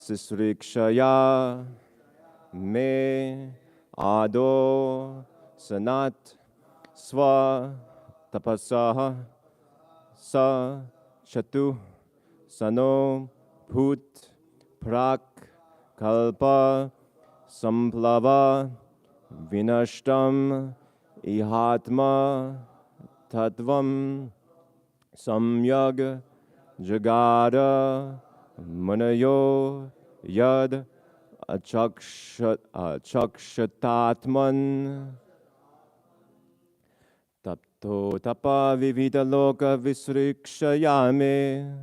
Sisrikshaya me ado sanat swa tapasaha sa chatu sano bhut prak kalpa samplava vinashtam ihatma tattvam samyag jagada manayo yad achakshatatman tapto tapa vivida loka visrikshayame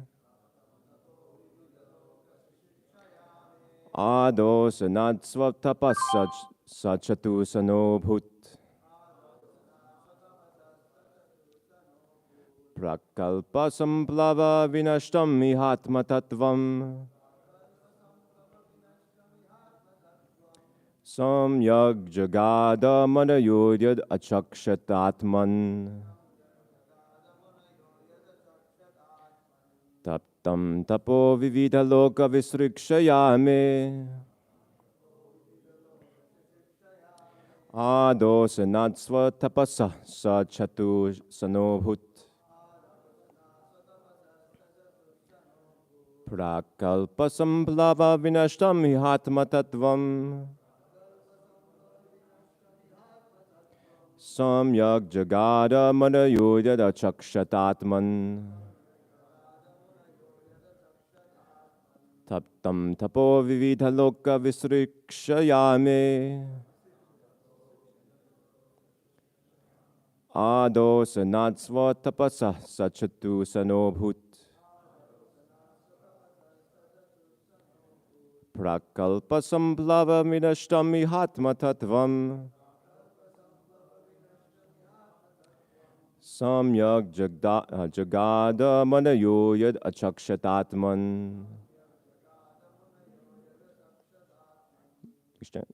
ado sanatsva tapasa sachatu sano bhut prakalpa samplava vinashtam mihatma tattvam samyag jagada manayodyad achakshatatman taptam tapo vivida loka visrikshayame ado sanatsva tapasa sachatu sano bhut prakalpa samplava vinashtam mihatma tattvam samyak jagada manayodyada chakshatatman taptam tapo vividha loka visrikshayame ado sanatsva tapasa sachatu sano bhut prakalpa samplava vinashtam mihatma tattvam samyak jagada manayodyad achakshatatman. Extend.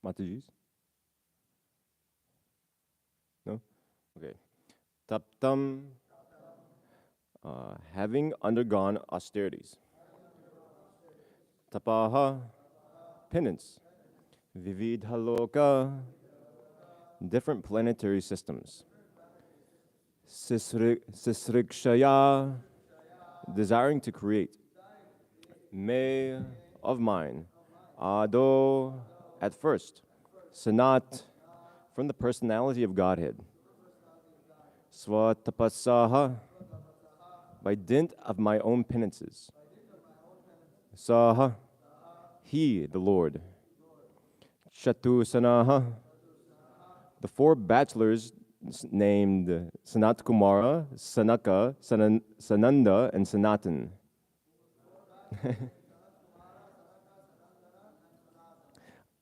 Mataji's? No? Okay. Taptam, having undergone austerities. tapaha, penance, vividhaloka, different planetary systems, sisrikshaya, desiring to create, me, of mine, ado, at first, sanat, from the personality of Godhead, swatapasaha, by dint of my own penances, saha, he, the Lord, chatusanaha, the four bachelors named Sanat Kumara, Sanaka, Sananda, and Sanatan.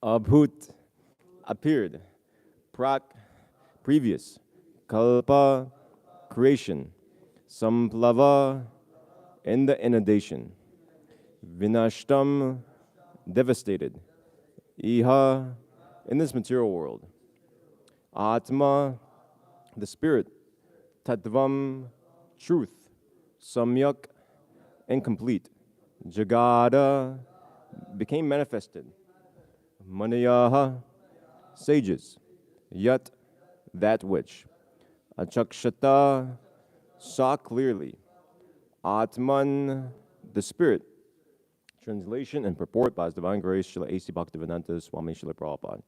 Abhut, appeared. Prak, previous. Kalpa, creation. Samplava, in the inundation. Vinashtam, devastated. Iha, in this material world. Atma, the spirit. Tattvam, truth. Samyak, incomplete. Jagada, became manifested. Manayaha, sages. Yat, that which. Achakshata, saw clearly. Atman, the spirit. Translation and purport by His Divine Grace, Srila A.C. Bhaktivedanta Swami Srila Prabhupada.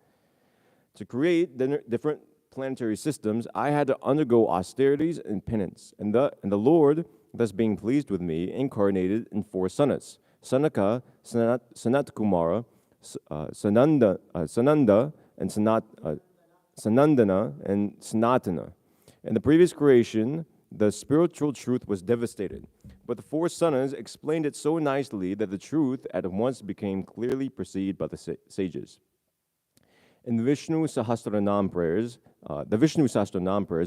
To create the different planetary systems, I had to undergo austerities and penance. And the Lord, thus being pleased with me, incarnated in four sanas. Sanaka, Sanat Kumara, Sananda, and Sanandana, and Sanatana. In the previous creation, the spiritual truth was devastated. But the four sanas explained it so nicely that the truth at once became clearly perceived by the sages. In the Vishnu Sahasranam prayers,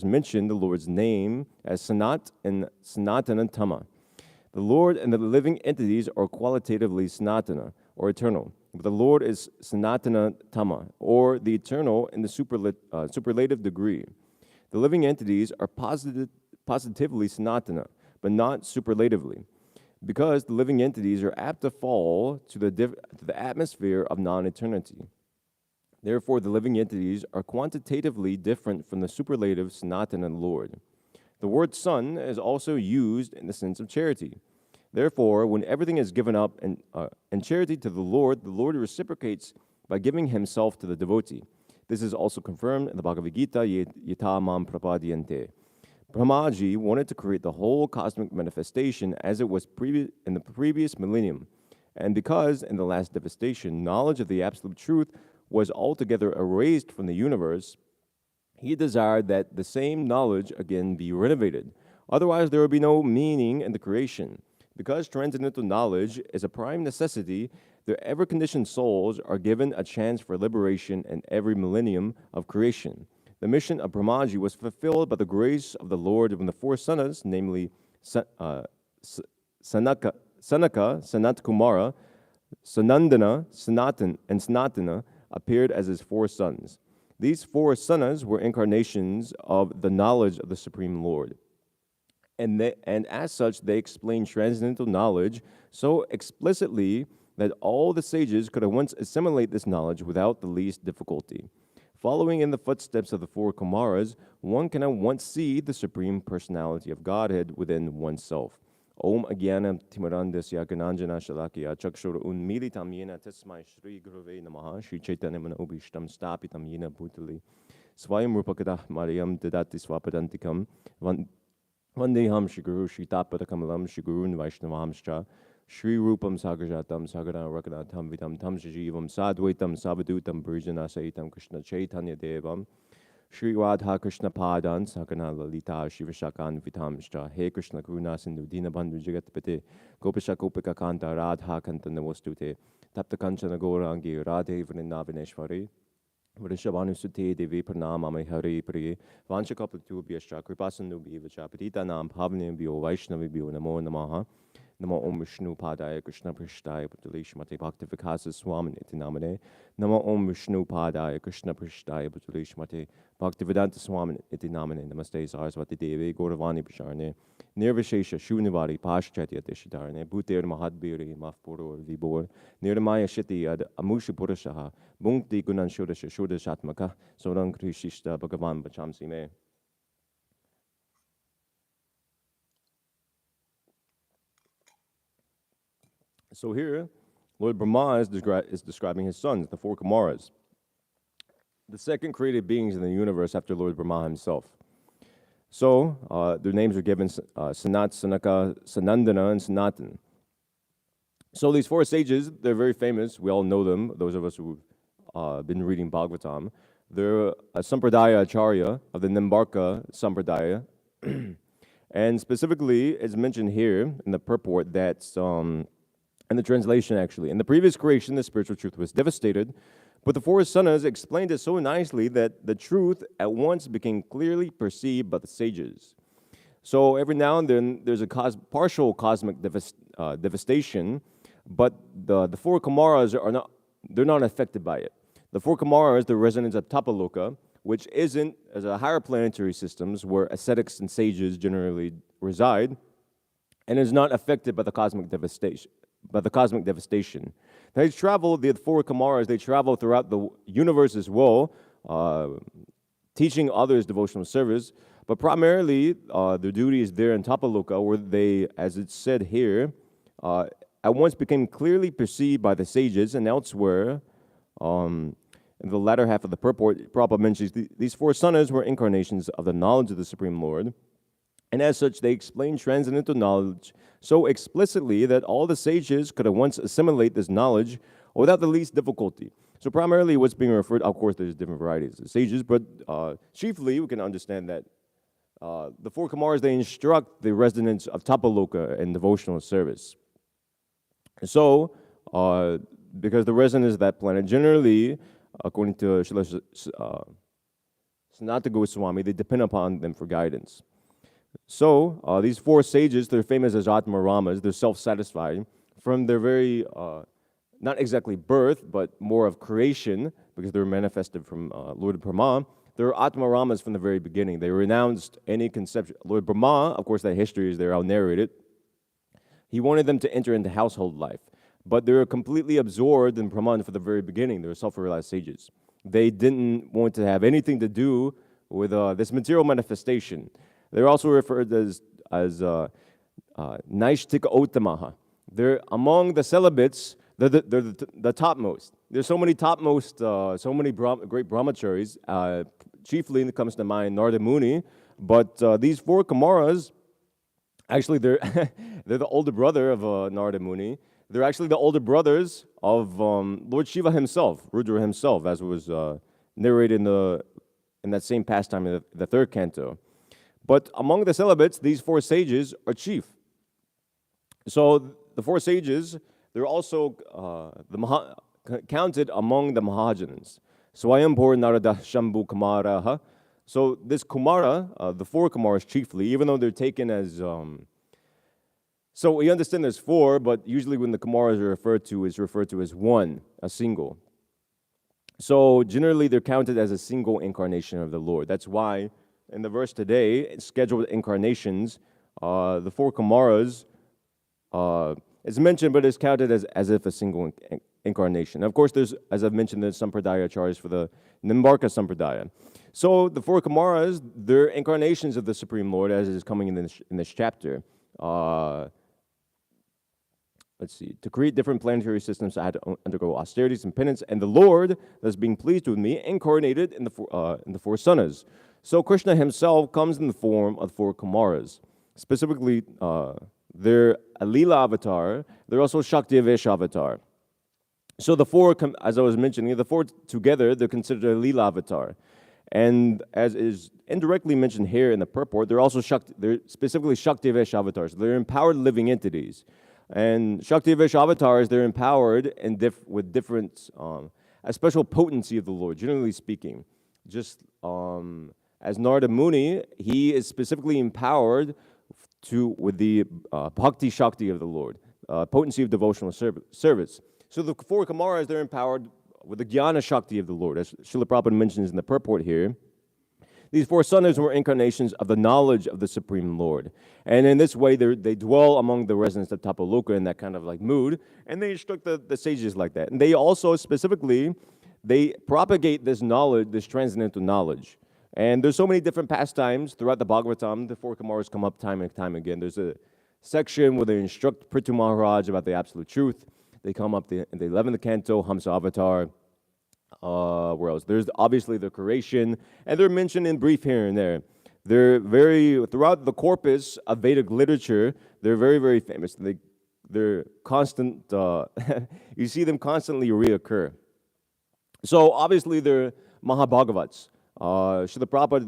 mention the Lord's name as Sanat and Sanatana Tama. The Lord and the living entities are qualitatively Sanatana, or eternal. But the Lord is Sanatana Tama, or the eternal in the superlative degree. The living entities are positively Sanatana, but not superlatively, because the living entities are apt to fall to the atmosphere of non-eternity. Therefore, the living entities are quantitatively different from the superlative Sanatana Lord. The word son is also used in the sense of charity. Therefore, when everything is given up in charity to the Lord reciprocates by giving himself to the devotee. This is also confirmed in the Bhagavad Gita, Yata Mam Prapadyante. Brahmaji wanted to create the whole cosmic manifestation as it was in the previous millennium. And because in the last devastation, knowledge of the absolute truth was altogether erased from the universe, he desired that the same knowledge again be renovated. Otherwise, there would be no meaning in the creation. Because transcendental knowledge is a prime necessity, the ever-conditioned souls are given a chance for liberation in every millennium of creation. The mission of Brahmaji was fulfilled by the grace of the Lord when the four sanas, namely Sanaka, Sanat Kumara, Sanandana, Sanatan, and Sanatana, appeared as his four sons. These four sanas were incarnations of the knowledge of the Supreme Lord. And as such, they explain transcendental knowledge so explicitly that all the sages could at once assimilate this knowledge without the least difficulty. Following in the footsteps of the four Kumaras, one can at once see the Supreme Personality of Godhead within oneself. Om Agyanam Timarandasya Gananjana Shalakya Chakshura Unmilitam Yena Tasmai Shri Guruve Namaha Shri Chaitanya Manobishtam Stapitam Yena Bhutali Swayam Rupakadah Mariam Dadati Swapadantikam Vandeham Shri Guru Shri Tapadakamalam Shri Gurun Vaishnavahamscha Shri Rupam Sagarjatam Sagara Rakanatam Vitam Tam Shajivam Sadvaitam Savadutam Brijana Saitam Krishna Chaitanya Devam Shri Radha Krishna Padan Sakana Lalita Shiva Shakan Vitamshcha He Krishna Karuna Sindhu Dina Bandhu Jagatpate Gopasha Gopika Kanta Radha Kanta Navostute Tapta Kanchana Gaurangi Radhe Vrindavaneshwari Vrishabhanu Sute Devi Pranamame Hare Priye Vanchakapatubhyascha Kripasandubhya Patita Nam Bhavnebhyo Vaishnavibhyo Namo Namaha Namo Om Vishnu Padaya Krishna Prishtaya Bhutale Shrimate Bhaktivedanta Swami Iti Namane. Namo Om Vishnu Padaya Krishna Prishtaya Bhutale Shrimate Bhaktivedanta Swami Iti Namane. Namaste Saraswati Devi Gauravani Prasharne. Nirvishesha Shunivari Paschatya Deshidarne. Bhuter Mahadbiri Mafpuro Vibor. Nirmaya Shiti Ad Amusha Purashaha. Bhunkti Gunan Shodasha Shodashatmaka. Sodang Krishishta Bhagavan Bachamsi Me. So here, Lord Brahma is describing his sons, the four Kumaras, the second created beings in the universe after Lord Brahma himself. So their names are given Sanat, Sanaka, Sanandana, and Sanatan. So these four sages, they're very famous. We all know them, those of us who've been reading Bhagavatam. They're a Sampradaya Acharya of the Nimbarka Sampradaya. And specifically, it's mentioned here in the purport that in the translation, actually. In the previous creation, the spiritual truth was devastated, but the four Sanas explained it so nicely that the truth at once became clearly perceived by the sages. So every now and then, there's a partial cosmic devastation, but the four Kumaras they're not affected by it. The four Kumaras, the residents of Tapaloka, which isn't as a higher planetary systems where ascetics and sages generally reside, and is not affected by the cosmic devastation. They travel, the four Kumaras, they travel throughout the universe as well, teaching others devotional service, but primarily their duty is there in Tapaloka, where they, as it's said here, at once became clearly perceived by the sages, and elsewhere, in the latter half of the purport, Prabhupada mentions these four Sanas were incarnations of the knowledge of the Supreme Lord, and as such, they explain transcendental knowledge so explicitly that all the sages could at once assimilate this knowledge without the least difficulty. So primarily what's being referred, of course, there's different varieties of sages, but chiefly we can understand that the four Kumaras, they instruct the residents of Tapaloka in devotional service. So, because the residents of that planet generally, according to Sanatana Goswami, they depend upon them for guidance. So these four sages, they're famous as Atma Ramas. They're self-satisfied from their very, not exactly birth, but more of creation, because they're manifested from Lord Brahma. They're Atma Ramas from the very beginning. They renounced any conception. Lord Brahma, of course, that history is there. I'll narrate it. He wanted them to enter into household life, but they were completely absorbed in Brahman from the very beginning. They were self-realized sages. They didn't want to have anything to do with this material manifestation. They're also referred as Naishtika Ottamaha. They're among the celibates, they're the topmost. There's so many topmost, so many great brahmacharis. Chiefly, it comes to mind Narada Muni. But these four Kumaras, actually, they're they're the older brother of Narada Muni. They're actually the older brothers of Lord Shiva himself, Rudra himself, as was narrated in that same pastime in the third canto. But among the celibates, these four sages are chief. So the four sages, they're also counted among the Mahajans. Swayambhur Narada Shambhu Kumaraha. So this Kumara, the four Kumaras chiefly, even though they're taken as... so we understand there's four, but usually when the Kumaras are referred to, it's referred to as one, a single. So generally they're counted as a single incarnation of the Lord. That's why in the verse today, scheduled incarnations, the four Kumaras is mentioned, but it's counted as if a single incarnation. Of course, there's, as I've mentioned, there's Sampradaya Acharyas for the Nimbarka Sampradaya. So the four Kumaras, they're incarnations of the Supreme Lord, as is coming in this chapter. Let's see. To create different planetary systems, I had to undergo austerities and penance, and the Lord that's being pleased with me incarnated in the four Sanas. So Krishna himself comes in the form of four Kumaras. Specifically, they're a Leela avatar. They're also Shakti Avesh avatar. So the four, as I was mentioning, the four together, they're considered a Leela avatar. And as is indirectly mentioned here in the purport, they're also they're specifically Shakti Avesh avatars. They're empowered living entities. And Shakti Avesh avatars, they're empowered with different, a special potency of the Lord, generally speaking. Just as Narada Muni, he is specifically empowered with the bhakti shakti of the Lord, potency of devotional service. So the four Kumaras, they're empowered with the jnana shakti of the Lord, as Srila Prabhupada mentions in the purport here. These four sons were incarnations of the knowledge of the Supreme Lord. And in this way, they dwell among the residents of Tapaloka in that kind of like mood, and they instruct the sages like that. And they also specifically, they propagate this knowledge, this transcendental knowledge. And there's so many different pastimes throughout the Bhagavatam. The four Kumaras come up time and time again. There's a section where they instruct Prithu Maharaj about the absolute truth. They come up in the 11th canto, Hamsa Avatar. Where else? There's obviously the creation, and they're mentioned in brief here and there. They're throughout the corpus of Vedic literature, they're very, very famous. They're constant, you see them constantly reoccur. So obviously they're Mahabhagavats. Srila Prabhupada,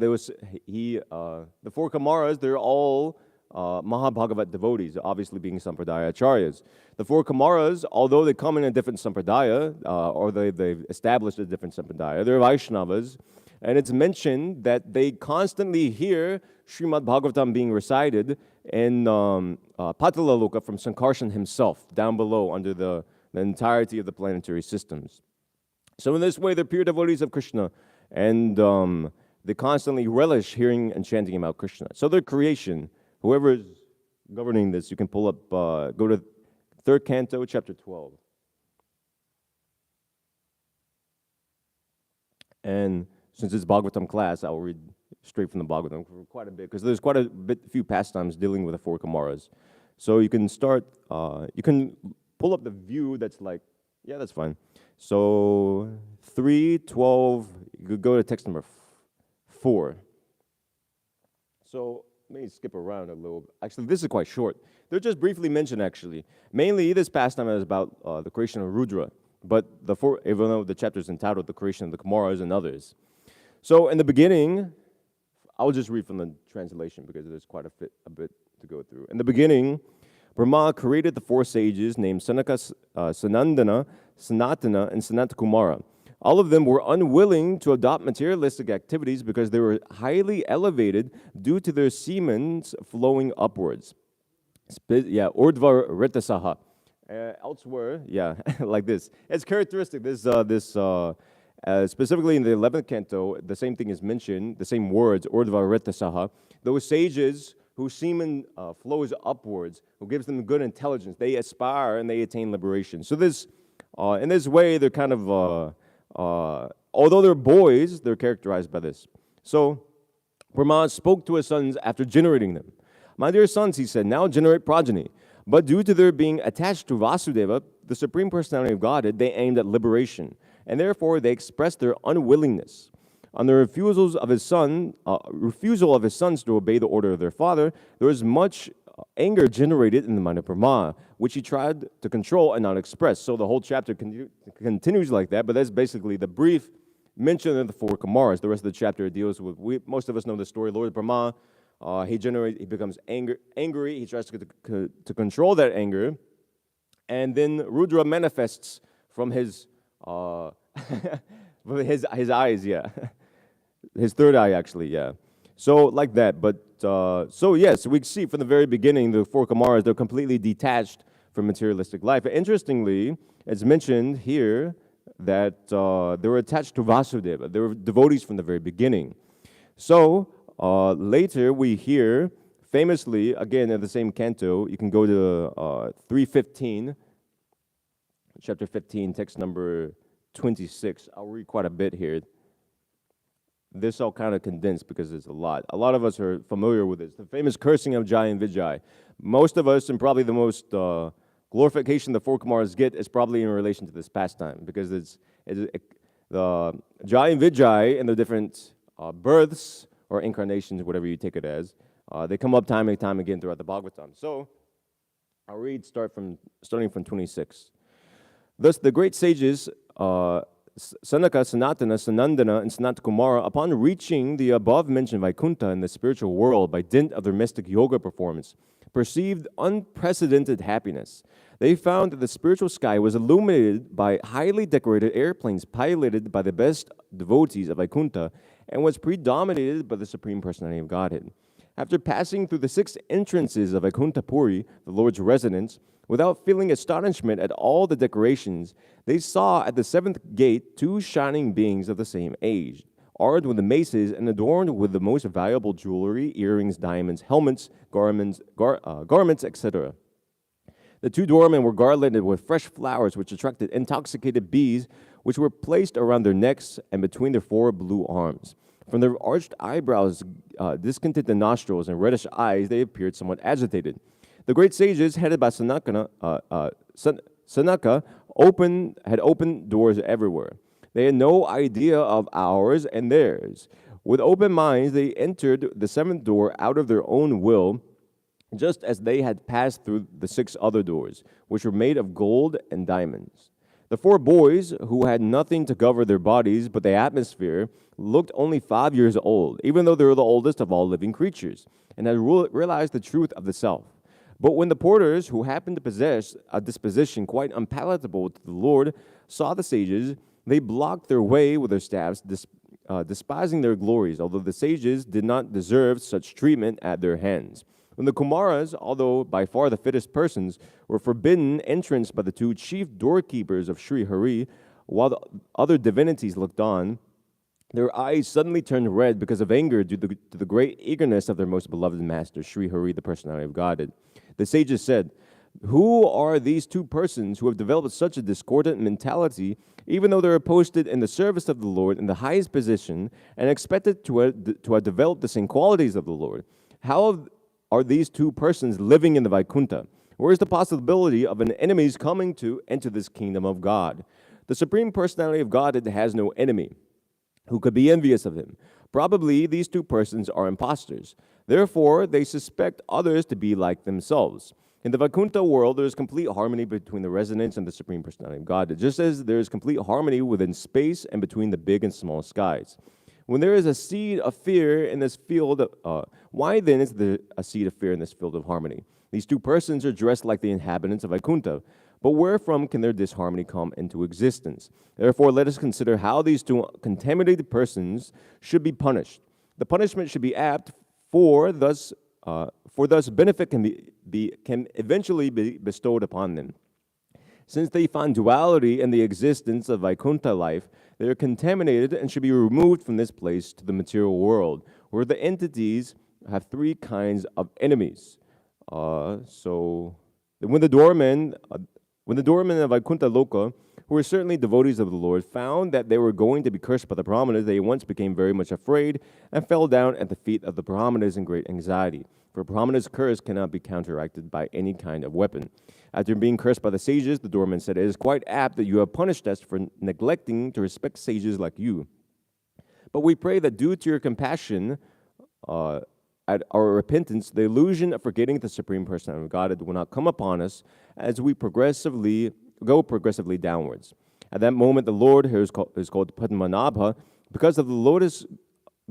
the four Kumaras, they're all Mahabhagavat devotees, obviously being Sampradaya Acharyas. The four Kumaras, although they come in a different Sampradaya, or they've established a different Sampradaya, they're Vaishnavas, and it's mentioned that they constantly hear Srimad Bhagavatam being recited in Patalaloka from Sankarshan himself, down below under the entirety of the planetary systems. So in this way, they're pure devotees of Krishna, and they constantly relish hearing and chanting about Krishna. So their creation, whoever is governing this, you can pull up, go to 3rd Canto, chapter 12. And since it's Bhagavatam class, I'll read straight from the Bhagavatam for quite a bit, because there's quite a few pastimes dealing with the four Kumaras. So you can start, you can pull up the view that's like, yeah, that's fine. So 3:12, you could go to text number 4. So let me skip around a little. Actually, this is quite short. They're just briefly mentioned, actually. Mainly, this pastime is about the creation of Rudra, but even though the chapter is entitled The Creation of the Kumaras and Others. So in the beginning, I'll just read from the translation because there's quite a bit to go through. In the beginning, Brahma created the four sages named Sanaka, Sanandana, Sanatana, and Sanatakumara. All of them were unwilling to adopt materialistic activities because they were highly elevated due to their semens flowing upwards. Urdhva Ritasaha. Elsewhere, like this. It's characteristic. Specifically in the 11th canto, the same thing is mentioned, the same words, Urdhva Ritasaha. Those sages whose semen flows upwards, who gives them good intelligence, they aspire and they attain liberation. So this, in this way, they're kind of, although they're boys, they're characterized by this. So Brahma spoke to his sons after generating them. My dear sons, he said, now generate progeny. But due to their being attached to Vasudeva, the Supreme Personality of Godhead, they aimed at liberation, and therefore they expressed their unwillingness. On the refusal of his sons to obey the order of their father, there was much anger generated in the mind of Brahma, which he tried to control and not express. So the whole chapter continues like that, but that's basically the brief mention of the four Kumaras. The rest of the chapter deals with, most of us know the story, Lord Brahma, he becomes angry, he tries to control that anger, and then Rudra manifests from his his eyes, his third eye actually, So like that, but so yes, we see from the very beginning the four Kumaras, they're completely detached from materialistic life. And interestingly, it's mentioned here that they were attached to Vasudeva. They were devotees from the very beginning. So later we hear, famously, again in the same canto, you can go to 3:15, chapter 15, text number 26. I'll read quite a bit here. This I'll kind of condense because it's a lot. A lot of us are familiar with this. The famous cursing of Jai and Vijay. Most of us, and probably the most glorification the four Kumaras get is probably in relation to this pastime, because the Jai and Vijay and the different births or incarnations, whatever you take it as, they come up time and time again throughout the Bhagavatam. So I'll read starting from 26. Thus the great sages Sanaka, Sanatana, Sanandana, and Sanatakumara, upon reaching the above-mentioned Vaikuntha in the spiritual world by dint of their mystic yoga performance, perceived unprecedented happiness. They found that the spiritual sky was illuminated by highly decorated airplanes piloted by the best devotees of Vaikuntha and was predominated by the Supreme Personality of Godhead. After passing through the 6 entrances of Vaikuntha Puri, the Lord's residence, without feeling astonishment at all the decorations, they saw at the 7th gate 2 shining beings of the same age, armed with the maces and adorned with the most valuable jewelry, earrings, diamonds, helmets, garments, etc. The 2 doormen were garlanded with fresh flowers which attracted intoxicated bees, which were placed around their necks and between their 4 blue arms. From their arched eyebrows, discontented nostrils, and reddish eyes, they appeared somewhat agitated. The great sages, headed by Sanaka, had opened doors everywhere. They had no idea of ours and theirs. With open minds, they entered the 7th door out of their own will, just as they had passed through the 6 other doors, which were made of gold and diamonds. The 4 boys, who had nothing to cover their bodies but the atmosphere, looked only 5 years old, even though they were the oldest of all living creatures, and had realized the truth of the self. But when the porters, who happened to possess a disposition quite unpalatable to the Lord, saw the sages, they blocked their way with their staffs, despising their glories, although the sages did not deserve such treatment at their hands. When the Kumaras, although by far the fittest persons, were forbidden entrance by the 2 chief doorkeepers of Sri Hari, while the other divinities looked on, their eyes suddenly turned red because of anger due to the great eagerness of their most beloved master, Sri Hari, the personality of Godhead. The sages said, "Who are these 2 persons who have developed such a discordant mentality, even though they are posted in the service of the Lord in the highest position and expected to have developed the same qualities of the Lord? How are these 2 persons living in the Vaikuntha? Where is the possibility of an enemy's coming to enter this kingdom of God? The Supreme Personality of Godhead has no enemy who could be envious of him. Probably these 2 persons are impostors. Therefore, they suspect others to be like themselves. In the Vaikuntha world, there is complete harmony between the residents and the Supreme Personality of God, just as there is complete harmony within space and between the big and small skies. When there is a seed of fear in this field, why then is there a seed of fear in this field of harmony? These 2 persons are dressed like the inhabitants of Vaikuntha, but wherefrom can their disharmony come into existence? Therefore, let us consider how these 2 contaminated persons should be punished. The punishment should be apt, for thus benefit can eventually be bestowed upon them. Since they find duality in the existence of Vaikuntha life, they are contaminated and should be removed from this place to the material world, where the entities have 3 kinds of enemies. So when the doormen of Vaikuntha Loka, who were certainly devotees of the Lord, found that they were going to be cursed by the Brahmanas, they once became very much afraid and fell down at the feet of the Brahmanas in great anxiety. For Brahmana's curse cannot be counteracted by any kind of weapon. After being cursed by the sages, the doorman said, "It is quite apt that you have punished us for neglecting to respect sages like you. But we pray that due to your compassion at our repentance, the illusion of forgetting the Supreme Personality of God will not come upon us as we go progressively downwards." At that moment, the Lord, who is called Padmanabha, because of the lotus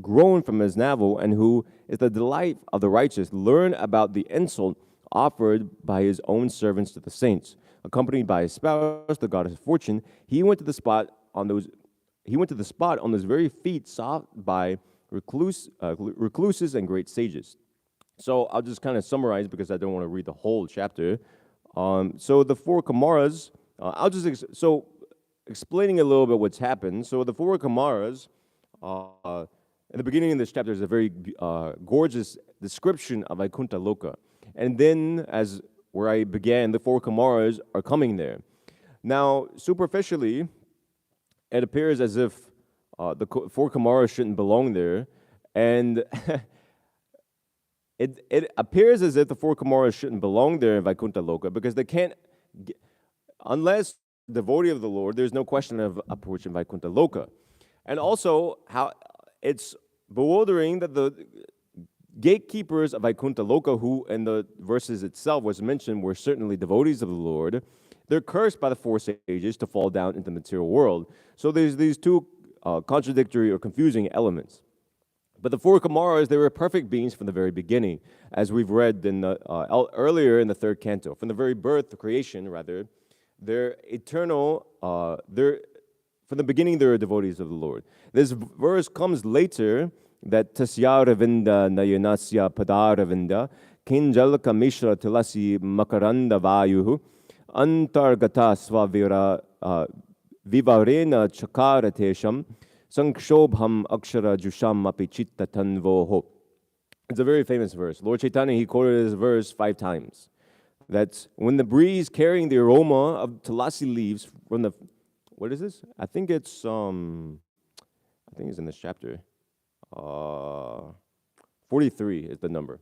grown from his navel, and who is the delight of the righteous, learned about the insult offered by his own servants to the saints. Accompanied by his spouse, the goddess of fortune, he went to the spot on those very feet sought by recluses and great sages. So I'll just kind of summarize because I don't want to read the whole chapter. So the 4 Kumaras, explaining a little bit what's happened. So the 4 Kumaras, in the beginning of this chapter is a very gorgeous description of Vaikuntha Loka. And then, as where I began, the 4 Kumaras are coming there. Now, superficially, it appears as if the 4 Kumaras shouldn't belong there. And it appears as if the 4 Kumaras shouldn't belong there in Vaikuntha Loka because they can't, unless devotee of the Lord, there's no question of approaching Vaikuntha Loka. And also, how it's bewildering that the gatekeepers of Vaikuntha Loka, who in the verses itself was mentioned, were certainly devotees of the Lord, they're cursed by the 4 sages to fall down into the material world. So there's these 2 contradictory or confusing elements. But the 4 Kumaras, they were perfect beings from the very beginning, as we've read in the, earlier in the 3rd canto. From the very birth, the creation, rather, they're eternal, from the beginning, they're devotees of the Lord. This verse comes later that Tasyaravinda Nayanasya Padaravinda Kinjalaka Mishra Tulasi Makaranda Vayuhu Antargata Swavira Vivarena Chakaratesham Sankshobham Akshara Jusham Apichitta Tanvoho. It's a very famous verse. Lord Chaitanya, he quoted this verse 5 times. That's when the breeze carrying the aroma of tulasi leaves from the, what is this? I think it's in this chapter. 43 is the number.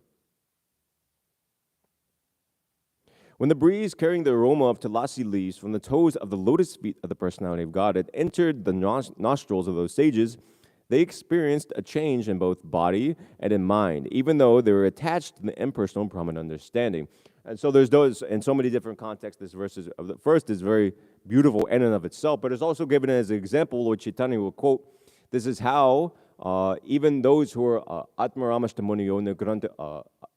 When the breeze carrying the aroma of tulasi leaves from the toes of the lotus feet of the personality of God had entered the nostrils of those sages, they experienced a change in both body and in mind, even though they were attached to the impersonal Brahman understanding. And so there's those, in so many different contexts, this verse is, the first is very beautiful in and of itself, but it's also given as an example. Lord Chaitanya will quote, this is how even those who are Atmaramashtamuniyo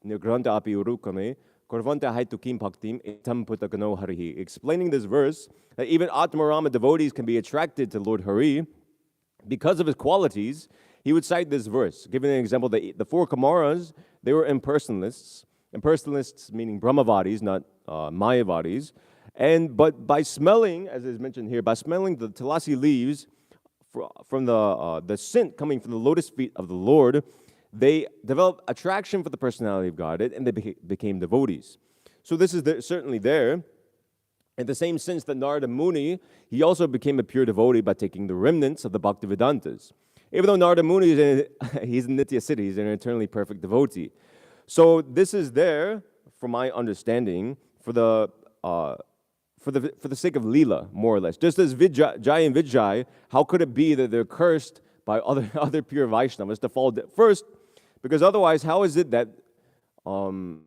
Nigranta Api Urukame Korvanta Haitukim Bhaktim Itam Putakano Harihi, explaining this verse that even Atmarama devotees can be attracted to Lord Hari because of his qualities. He would cite this verse, giving an example that the 4 Kamaras, they were impersonalists. Impersonalists meaning Brahmavadis, not Mayavadis. But by smelling, as is mentioned here, by smelling the tulasi leaves from the scent coming from the lotus feet of the Lord, they developed attraction for the personality of God, and they became devotees. So this is certainly there. In the same sense that Narada Muni, he also became a pure devotee by taking the remnants of the Bhaktivedantas. Even though Narada Muni he's in Nitya Siddhi, he's an eternally perfect devotee. So this is there, from my understanding, for the sake of Leela, more or less. Just as Jai and Vijay, how could it be that they're cursed by other pure Vaishnavas to fall first? Because otherwise, how is it that the 4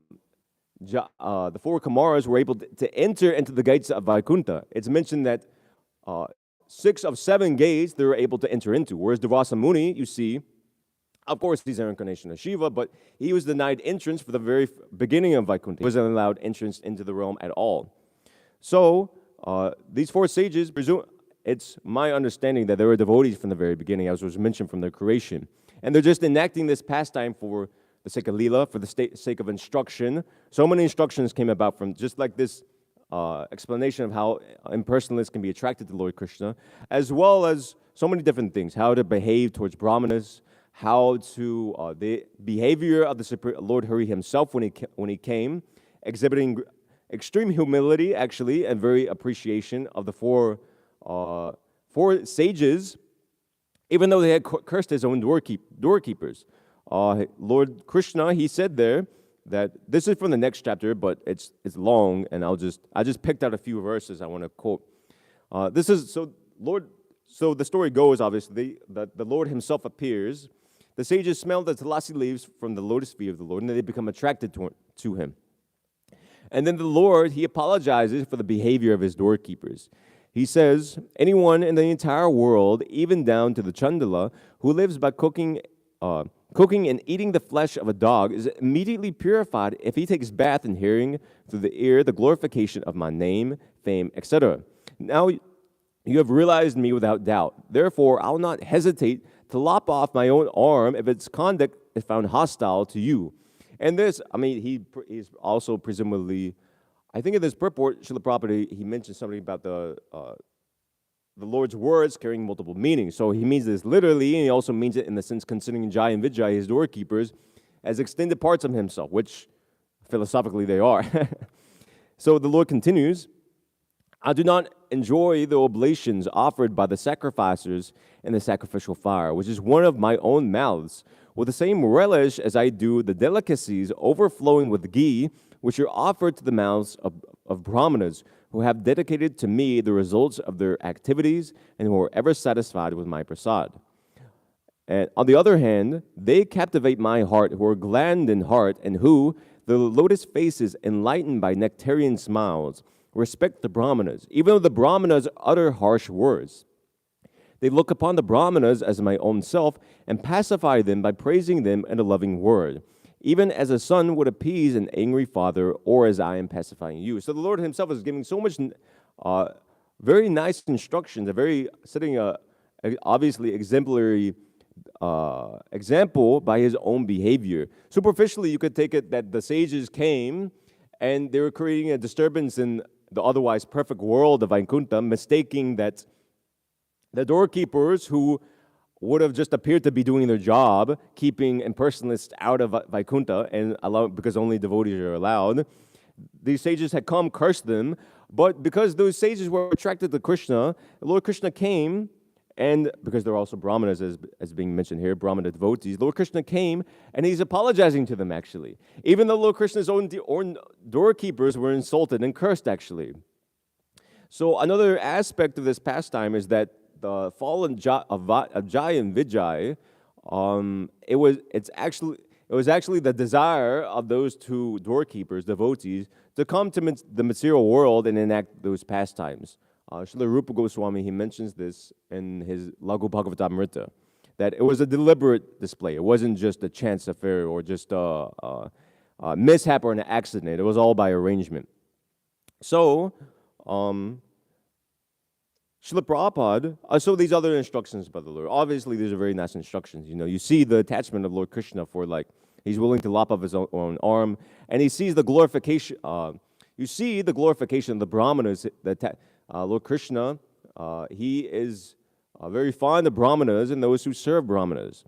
Kamaras were able to enter into the gates of Vaikuntha? It's mentioned that 6 of 7 gates they were able to enter into, whereas Durvasa Muni, you see, of course, he's an incarnation of Shiva, but he was denied entrance for the very beginning of Vaikuntha. He wasn't allowed entrance into the realm at all. So these 4 sages, it's my understanding that they were devotees from the very beginning, as was mentioned from their creation. And they're just enacting this pastime for the sake of Leela, for the sake of instruction. So many instructions came about from just like this explanation of how impersonalists can be attracted to Lord Krishna, as well as so many different things, how to behave towards Brahmanas, how to, the behavior of the Lord Hari himself when he came, exhibiting extreme humility, actually, and very appreciation of the 4 sages, even though they had cursed his own doorkeepers. Lord Krishna, he said there that this is from the next chapter, but it's long, and I just picked out a few verses I want to quote. So the story goes, obviously, that the Lord himself appears. The sages smell the tulasi leaves from the lotus feet of the Lord, and they become attracted to him. And then the Lord, he apologizes for the behavior of his doorkeepers. He says, anyone in the entire world, even down to the Chandala, who lives by cooking and eating the flesh of a dog, is immediately purified if he takes bath in hearing through the ear the glorification of my name, fame, etc. Now you have realized me without doubt. Therefore, I'll not hesitate to lop off my own arm if its conduct is found hostile to you. And this, he's also presumably, I think in this purport, Srila Prabhupada, he mentioned something about the Lord's words carrying multiple meanings. So he means this literally, and he also means it in the sense considering Jai and Vijay, his doorkeepers, as extended parts of himself, which philosophically they are. So the Lord continues, I do not enjoy the oblations offered by the sacrificers in the sacrificial fire, which is one of my own mouths, with the same relish as I do the delicacies overflowing with ghee, which are offered to the mouths of brahmanas, who have dedicated to me the results of their activities and who are ever satisfied with my prasad. And on the other hand, they captivate my heart, who are gladdened in heart, and who, the lotus faces enlightened by nectarian smiles, respect the brahmanas, even though the brahmanas utter harsh words. They look upon the brahmanas as my own self and pacify them by praising them in a loving word, even as a son would appease an angry father, or as I am pacifying you. So the Lord himself is giving so much very nice instructions, setting a obviously exemplary example by his own behavior. Superficially, you could take it that the sages came and they were creating a disturbance in the otherwise perfect world of Vaikuntha, mistaking that the doorkeepers who would have just appeared to be doing their job, keeping impersonalists out of Vaikuntha and because only devotees are allowed. These sages had come, cursed them, but because those sages were attracted to Krishna, Lord Krishna came, and because they're also Brahmanas, as being mentioned here, Brahmana devotees, Lord Krishna came, and he's apologizing to them, actually. Even though Lord Krishna's own doorkeepers were insulted and cursed, actually. So another aspect of this pastime is that the fall of Jai and Vijay, it was actually the desire of those two doorkeepers, devotees, to come to the material world and enact those pastimes. Srila Rupa Goswami, he mentions this in his Laghu Bhagavatamrita, that it was a deliberate display. It wasn't just a chance affair or just a mishap or an accident. It was all by arrangement. So, Srila Prabhupada, so these other instructions by the Lord, obviously these are very nice instructions. You know, you see the attachment of Lord Krishna for he's willing to lop off his own arm, and he sees the glorification, you see the glorification of the Brahmanas, Lord Krishna, he is very fond of Brahmanas and those who serve Brahmanas.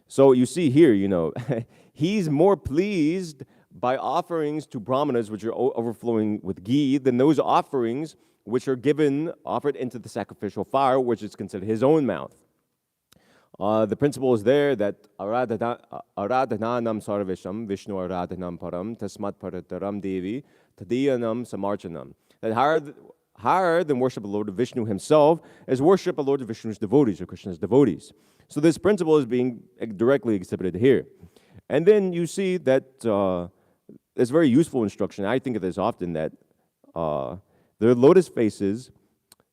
So you see here, you know, he's more pleased by offerings to Brahmanas which are overflowing with ghee than those offerings which are offered into the sacrificial fire, which is considered his own mouth. The principle is there that aradhanam sarvesham vishnu aradhanam param tasmat parataram devi tadiyanam samarchanam. That higher than worship of the Lord Vishnu himself is worship of Lord Vishnu's devotees or Krishna's devotees. So this principle is being directly exhibited here. And then you see that it's very useful instruction. I think of this often, that their lotus faces.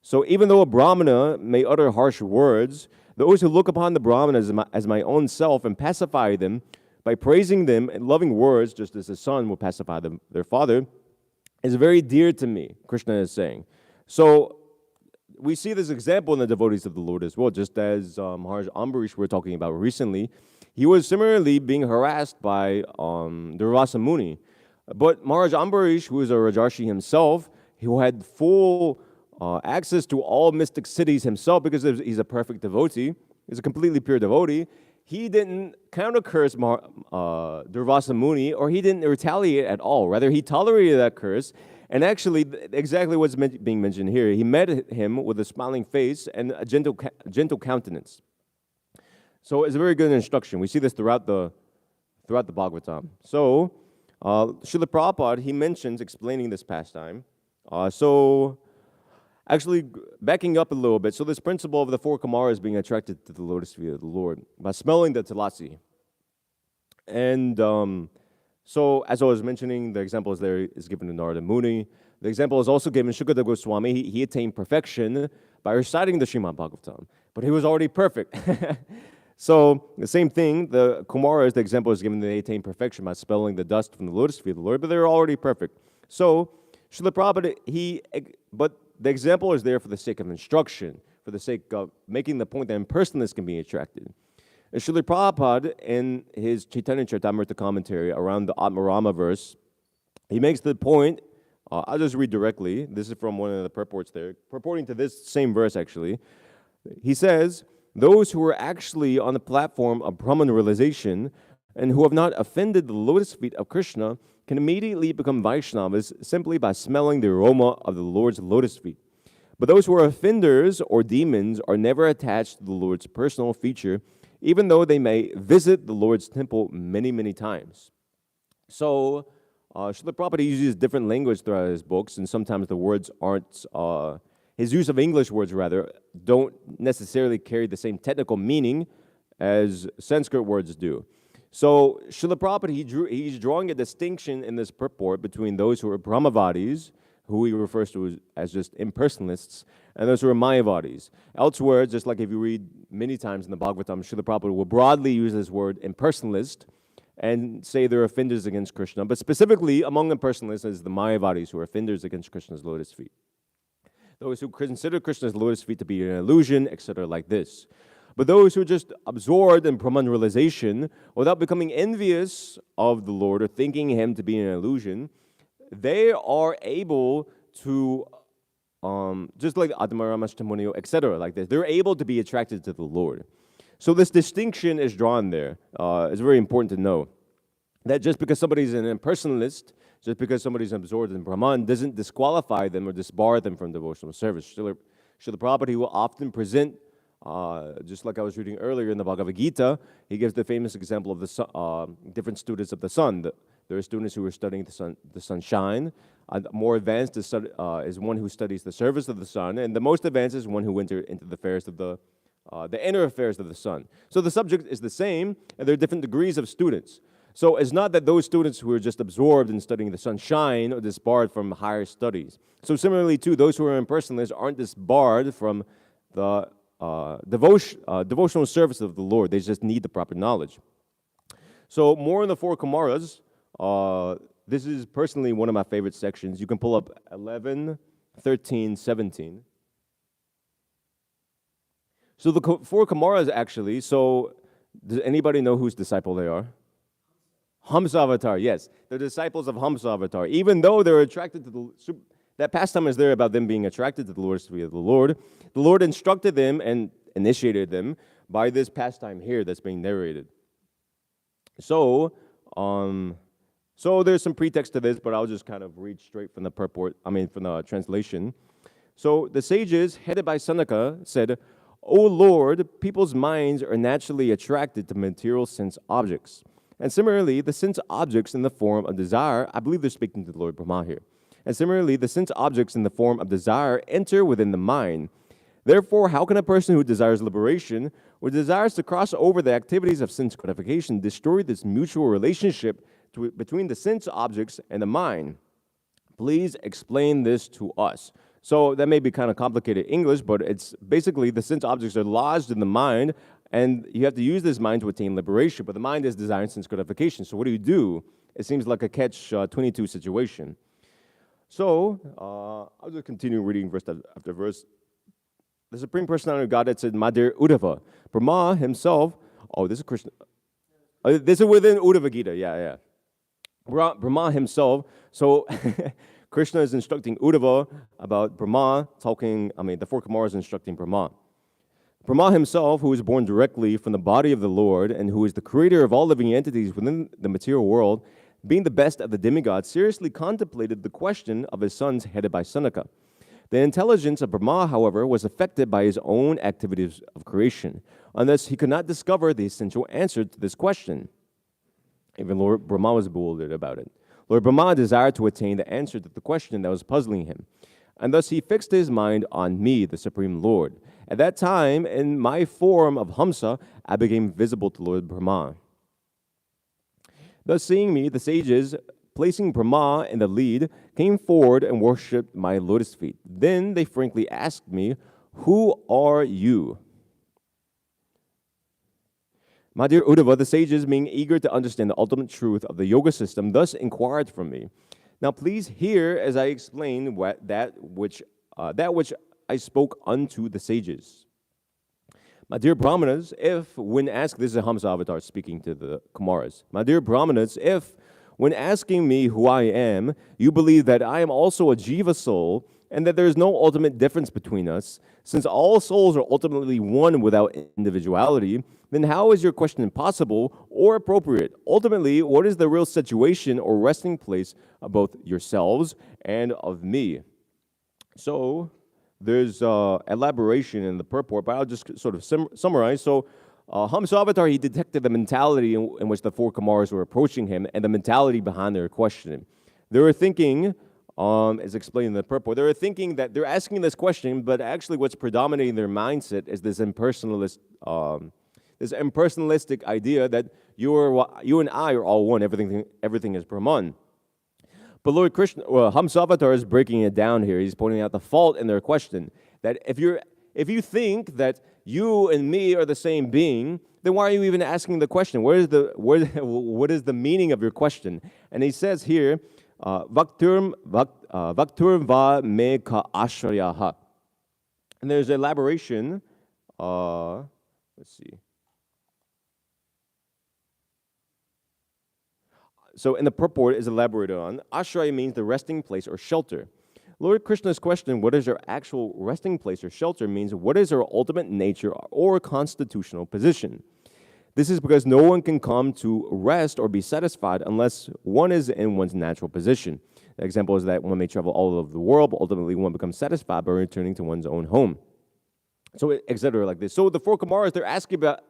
So even though a Brahmana may utter harsh words, those who look upon the Brahmana as my own self and pacify them by praising them in loving words, just as a son will pacify their father, is very dear to me, Krishna is saying. So we see this example in the devotees of the Lord as well, just as Maharaj Ambarish we were talking about recently. He was similarly being harassed by Durvasa Muni. But Maharaj Ambarish, who is a Rajarshi himself, who had full access to all mystic cities himself because he's a perfect devotee, he's a completely pure devotee, he didn't counter-curse Durvasa Muni, or he didn't retaliate at all. Rather, he tolerated that curse, and actually, exactly what's being mentioned here, he met him with a smiling face and a gentle countenance. So it's a very good instruction. We see this throughout the Bhagavatam. So, Srila Prabhupada, he mentions, explaining this pastime, actually, backing up a little bit, so this principle of the four Kumaras being attracted to the lotus feet of the Lord by smelling the tulasi. And so, as I was mentioning, the example is there is given to Narada Muni. The example is also given to Shukadeva Goswami. He attained perfection by reciting the Srimad Bhagavatam, but he was already perfect. So, the same thing, the Kumaras, the example is given that they attained perfection by expelling the dust from the lotus feet of the Lord, but they're already perfect. So, Srila Prabhupada, but the example is there for the sake of instruction, for the sake of making the point that impersonalists can be attracted. And Srila Prabhupada, in his Chaitanya Charitamrita commentary around the Atmarama verse, he makes the point, I'll just read directly, this is from one of the purports there, purporting to this same verse actually. He says, those who are actually on the platform of Brahman realization and who have not offended the lotus feet of Krishna can immediately become Vaishnavas simply by smelling the aroma of the Lord's lotus feet. But those who are offenders or demons are never attached to the Lord's personal feature, even though they may visit the Lord's temple many, many times. So, Srila Prabhupada uses different language throughout his books, and sometimes the words aren't, his use of English words rather, don't necessarily carry the same technical meaning as Sanskrit words do. So, Srila Prabhupada, he's drawing a distinction in this purport between those who are Brahmavadis, who he refers to as just impersonalists, and those who are Mayavadis. Elsewhere, just like if you read many times in the Bhagavatam, Srila Prabhupada will broadly use this word impersonalist and say they're offenders against Krishna. But specifically, among impersonalists is the Mayavadis who are offenders against Krishna's lotus feet. Those who consider Krishna's lotus feet to be an illusion, etc., like this. But those who are just absorbed in Brahman realization without becoming envious of the Lord or thinking him to be an illusion, they are able to, just like Atmaramastamunyo, etc., like this, they're able to be attracted to the Lord. So this distinction is drawn there. It's very important to know that just because somebody's an impersonalist, just because somebody's absorbed in Brahman, doesn't disqualify them or disbar them from devotional service. Srila Prabhupada will often present, just like I was reading earlier in the Bhagavad Gita, he gives the famous example of the different students of the sun. There are students who are studying the sunshine. More advanced is one who studies the service of the sun, and the most advanced is one who enters into the affairs of the inner affairs of the sun. So the subject is the same, and there are different degrees of students. So it's not that those students who are just absorbed in studying the sunshine are disbarred from higher studies. So similarly, too, those who are impersonalists aren't disbarred from the devotional service of the Lord. They just need the proper knowledge. So more in the four Kumaras. This is personally one of my favorite sections. You can pull up 11, 13, 17. So the four Kumaras actually, so does anybody know whose disciple they are? Hamsa Avatar, yes. They're disciples of Hamsa Avatar. Even though they're attracted to that pastime is there about them being attracted to the Lord's of the Lord instructed them and initiated them by this pastime here that's being narrated. So there's some pretext to this, but I'll just kind of read straight from the from the translation. So the sages, headed by Sanaka, said, "O Lord, people's minds are naturally attracted to material sense objects. And similarly, the sense objects in the form of desire," I believe they're speaking to the Lord Brahma here. "And similarly, the sense objects in the form of desire enter within the mind. Therefore, how can a person who desires liberation or desires to cross over the activities of sense gratification destroy this mutual relationship between the sense objects and the mind? Please explain this to us." So that may be kind of complicated English, but it's basically the sense objects are lodged in the mind, and you have to use this mind to attain liberation. But the mind is desire and sense gratification. So what do? It seems like a catch-22 situation. So I'll just continue reading verse after verse. The Supreme Personality of Godhead said, "Madir Uddhava." Brahma himself, this is Krishna. This is within Uddhava Gita, yeah. Brahma himself, so Krishna is instructing Uddhava about Brahma, the four Kumaras instructing Brahma. Brahma himself, who is born directly from the body of the Lord and who is the creator of all living entities within the material world, being the best of the demigods, seriously contemplated the question of his sons headed by Sanaka. The intelligence of Brahma, however, was affected by his own activities of creation, and thus he could not discover the essential answer to this question. Even Lord Brahma was bewildered about it. Lord Brahma desired to attain the answer to the question that was puzzling him, and thus he fixed his mind on me, the Supreme Lord. At that time, in my form of Hamsa, I became visible to Lord Brahma. Thus seeing me, the sages, placing Brahma in the lead, came forward and worshipped my lotus feet. Then they frankly asked me, "Who are you?" My dear Uddhava, the sages, being eager to understand the ultimate truth of the yoga system, thus inquired from me. Now please hear as I explain that which I spoke unto the sages. My dear Brahmanas, if when asked, this is Hamsa Avatar speaking to the Kumaras. My dear Brahmanas, if when asking me who I am, you believe that I am also a Jiva soul and that there is no ultimate difference between us, since all souls are ultimately one without individuality, then how is your question impossible or appropriate? Ultimately, what is the real situation or resting place of both yourselves and of me? So there's elaboration in the purport, but I'll just sort of summarize. So Hamsa Avatar, he detected the mentality in which the four Kumaras were approaching him and the mentality behind their questioning. They were thinking, as explained in the purport, they were thinking that they're asking this question, but actually what's predominating their mindset is this impersonalistic idea that you and I are all one, everything is Brahman. But Lord Krishna, Hamsa Avatar is breaking it down here. He's pointing out the fault in their question, that if you think that you and me are the same being, then why are you even asking the question? What is the meaning of your question? And he says here, Vaktur va me ka ashryaha. And there's elaboration let's see. So in the purport is elaborated on, ashraya means the resting place or shelter. Lord Krishna's question, what is our actual resting place or shelter, means what is our ultimate nature or constitutional position. This is because no one can come to rest or be satisfied unless one is in one's natural position. The example is that one may travel all over the world, but ultimately one becomes satisfied by returning to one's own home. So, etc. like this. So the four Kumaras, they're asking about,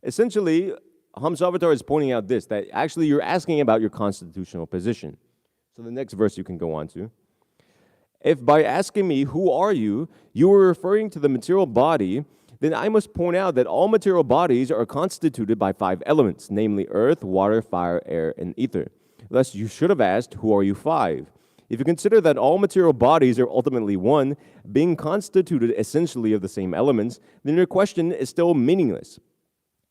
essentially, Hamsavatar is pointing out this, that actually you're asking about your constitutional position. So the next verse you can go on to. If by asking me, who are you, you are referring to the material body, then I must point out that all material bodies are constituted by 5 elements, namely earth, water, fire, air, and ether. Thus, you should have asked, who are you 5? If you consider that all material bodies are ultimately one, being constituted essentially of the same elements, then your question is still meaningless,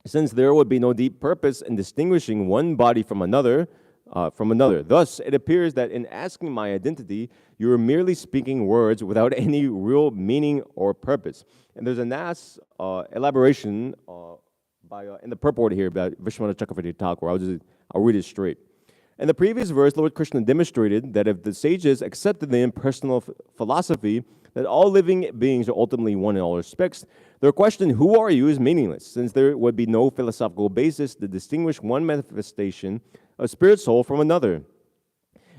since there would be no deep purpose in distinguishing one body from another. Thus, it appears that in asking my identity, you are merely speaking words without any real meaning or purpose. And there's a nice elaboration in the purport here by Vishwanath Chakravarti Thakur. I'll read it straight. In the previous verse, Lord Krishna demonstrated that if the sages accepted the impersonal philosophy that all living beings are ultimately one in all respects, their question, who are you, is meaningless, since there would be no philosophical basis to distinguish one manifestation of spirit soul from another.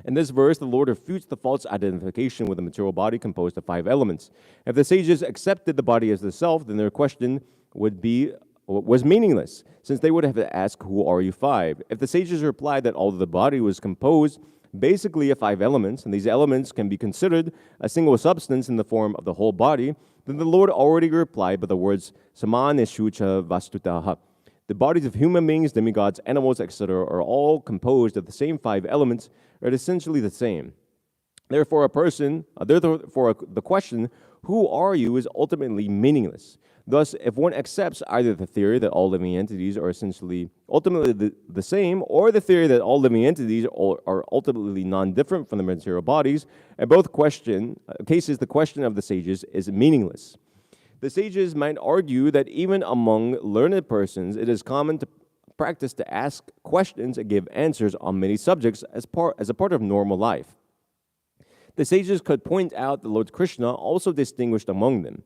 In this verse, the Lord refutes the false identification with a material body composed of 5 elements. If the sages accepted the body as the self, then their question was meaningless, since they would have to ask, who are you 5? If the sages replied that although the body was composed basically of 5 elements, and these elements can be considered a single substance in the form of the whole body, then the Lord already replied by the words, Samaneshu cha vastutaha. The bodies of human beings, demigods, animals, etc. are all composed of the same 5 elements, are essentially the same. Therefore, the question, who are you, is ultimately meaningless. Thus, if one accepts either the theory that all living entities are essentially ultimately the same, or the theory that all living entities are ultimately non-different from the material bodies, in both cases, the question of the sages is meaningless. The sages might argue that even among learned persons, it is common to practice to ask questions and give answers on many subjects as a part of normal life. The sages could point out that Lord Krishna also distinguished among them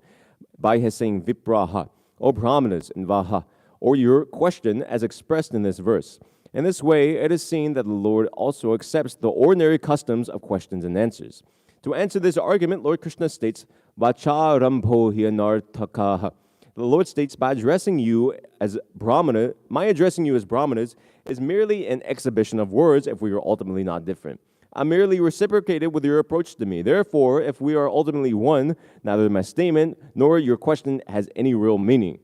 by his saying Vipraha, or Brahmanas, and Vaha, or your question as expressed in this verse. In this way, it is seen that the Lord also accepts the ordinary customs of questions and answers. To answer this argument, Lord Krishna states, Vacha Rambho Hyanartakaha. The Lord states, by addressing you as Brahmana, my addressing you as Brahmanas is merely an exhibition of words if we are ultimately not different. I merely reciprocated with your approach to me. Therefore, if we are ultimately one, neither my statement nor your question has any real meaning.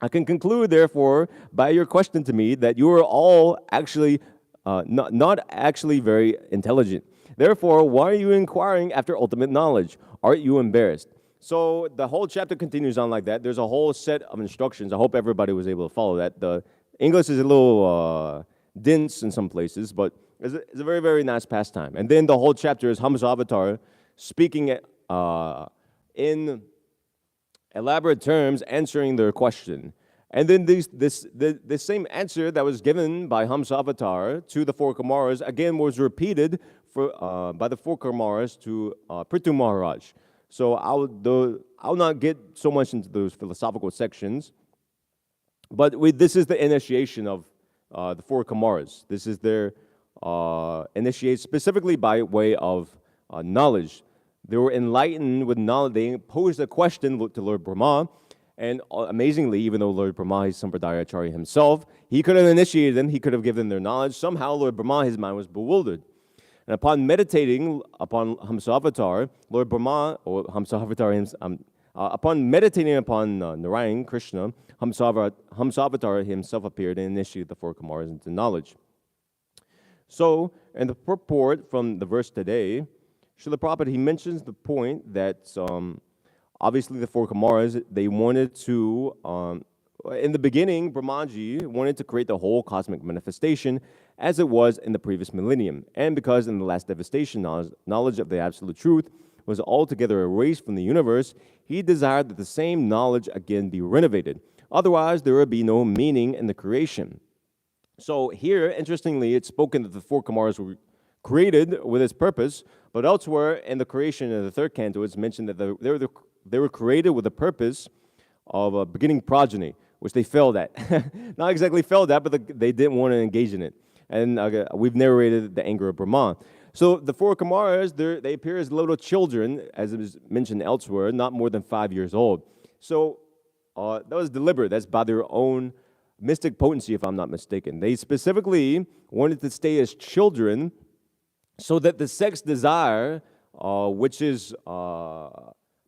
I can conclude, therefore, by your question to me that you are all actually not actually very intelligent. Therefore, why are you inquiring after ultimate knowledge? Aren't you embarrassed? So the whole chapter continues on like that. There's a whole set of instructions. I hope everybody was able to follow that. The English is a little dense in some places, but it's a very, very nice pastime. And then the whole chapter is Hamsavatar speaking in elaborate terms, answering their question. And then this same answer that was given by Hamsavatar to the 4 Kumaras again was repeated by the 4 Kumaras to Prithu Maharaj. So I'll not get so much into those philosophical sections, but this is the initiation of the 4 Kumaras. This is their initiate specifically by way of knowledge. They were enlightened with knowledge. They posed a question to Lord Brahma, and amazingly, even though Lord Brahma is Sampradaya Acharya himself, he could have initiated them, he could have given them their knowledge. Somehow, Lord Brahma, his mind was bewildered. And upon meditating upon Hamsavatar, Lord Brahma, or Hamsavatar, upon meditating upon Narayan, Krishna, Hamsavatar himself appeared and initiated the 4 Kumaras into knowledge. So, in the purport from the verse today, Srila Prabhupada, he mentions the point that obviously the 4 Kumaras, they wanted to, in the beginning, Brahmaji wanted to create the whole cosmic manifestation as it was in the previous millennium. And because in the last devastation, knowledge of the absolute truth was altogether erased from the universe, he desired that the same knowledge again be renovated. Otherwise, there would be no meaning in the creation. So here, interestingly, it's spoken that the four Kumaras were created with its purpose, but elsewhere in the creation in the third canto, it's mentioned that they were created with the purpose of a beginning progeny, which they failed at. Not exactly failed at, but they didn't want to engage in it. And we've narrated the anger of Brahma. So the four Kumaras, they appear as little children, as it was mentioned elsewhere, not more than 5 years old. So that was deliberate. That's by their own mystic potency, if I'm not mistaken. They specifically wanted to stay as children so that the sex desire, which is Mahashno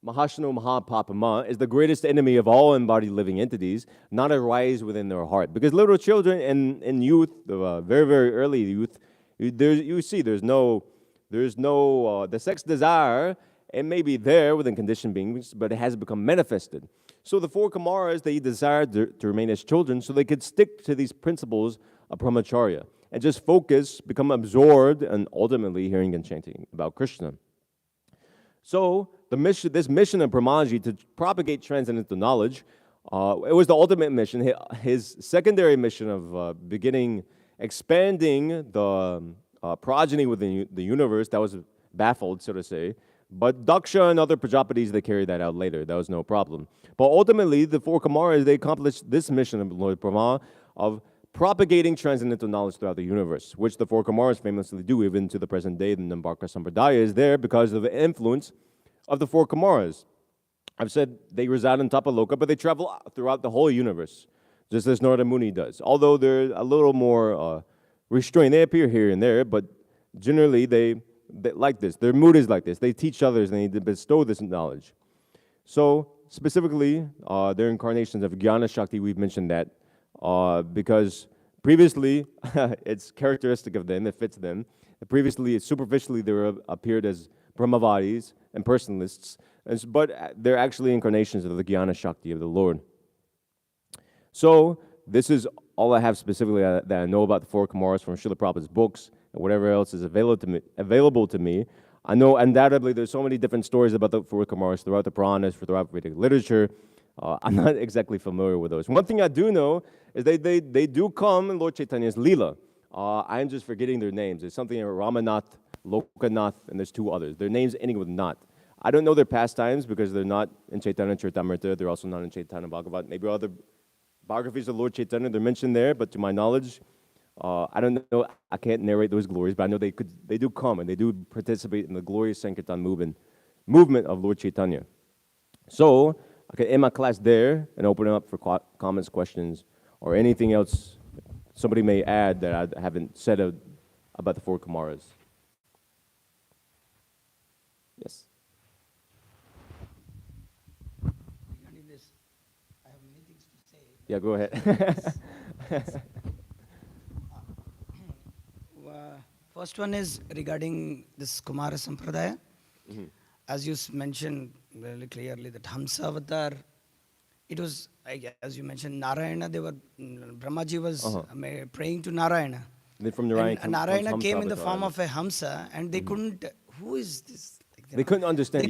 Mahapapama, is the greatest enemy of all embodied living entities, not arise within their heart. Because little children in youth, very, very early youth, you see there's no the sex desire. It may be there within conditioned beings, but it has become manifested. So the four Kumaras, they desired to remain as children so they could stick to these principles of brahmacharya and just focus, become absorbed, and ultimately hearing and chanting about Krishna. So this mission of Brahmaji to propagate transcendental knowledge, it was the ultimate mission. His secondary mission of expanding the progeny within the universe, that was baffled, so to say. But Daksha and other Prajapatis, they carried that out later. That was no problem. But ultimately, the four Kumaras, they accomplished this mission of Lord Brahma of propagating transcendental knowledge throughout the universe, which the four Kumaras famously do even to the present day. The Nimbarka Sampradaya is there because of the influence of the four Kumaras. I've said they reside on Tapaloka, but they travel throughout the whole universe, just as Narada Muni does. Although they're a little more restrained. They appear here and there, but generally they like this. Their mood is like this. They teach others and they bestow this knowledge. So specifically, their incarnations of Jnana Shakti, we've mentioned that because previously, it's characteristic of them, it fits them. Previously, superficially, they appeared as Brahmavadis and personalists, but they're actually incarnations of the Jnana Shakti of the Lord. So this is all I have specifically that I know about the four Kumaras from Srila Prabhupada's books and whatever else is available to me. I know undoubtedly there's so many different stories about the four Kumaras throughout the Puranas, throughout Vedic literature. I'm not exactly familiar with those. One thing I do know is they do come in Lord Chaitanya's Leela. I'm just forgetting their names. There's something Ramanath, Lokanath, and there's two others. Their names ending with Nath. I don't know their pastimes because they're not in Chaitanya Charitamrita. They're also not in Chaitanya Bhagavat. Maybe other biographies of Lord Chaitanya, they're mentioned there, but to my knowledge, I don't know, I can't narrate those glories, but I know they do come and they do participate in the glorious Sankirtan movement of Lord Chaitanya. So, I can end my class there and open it up for comments, questions, or anything else somebody may add that I haven't said about the four Kumaras. Yes? Regarding this, I have many things to say. Yeah, go ahead. First one is regarding this Kumara Sampradaya. Mm-hmm. As you mentioned very clearly that Hamsa Avatar, it was, as you mentioned, Narayana, Brahmaji was praying to Narayana. Then from Narayana, and Narayana came in the form of a Hamsa and they couldn't, who is this? They couldn't understand,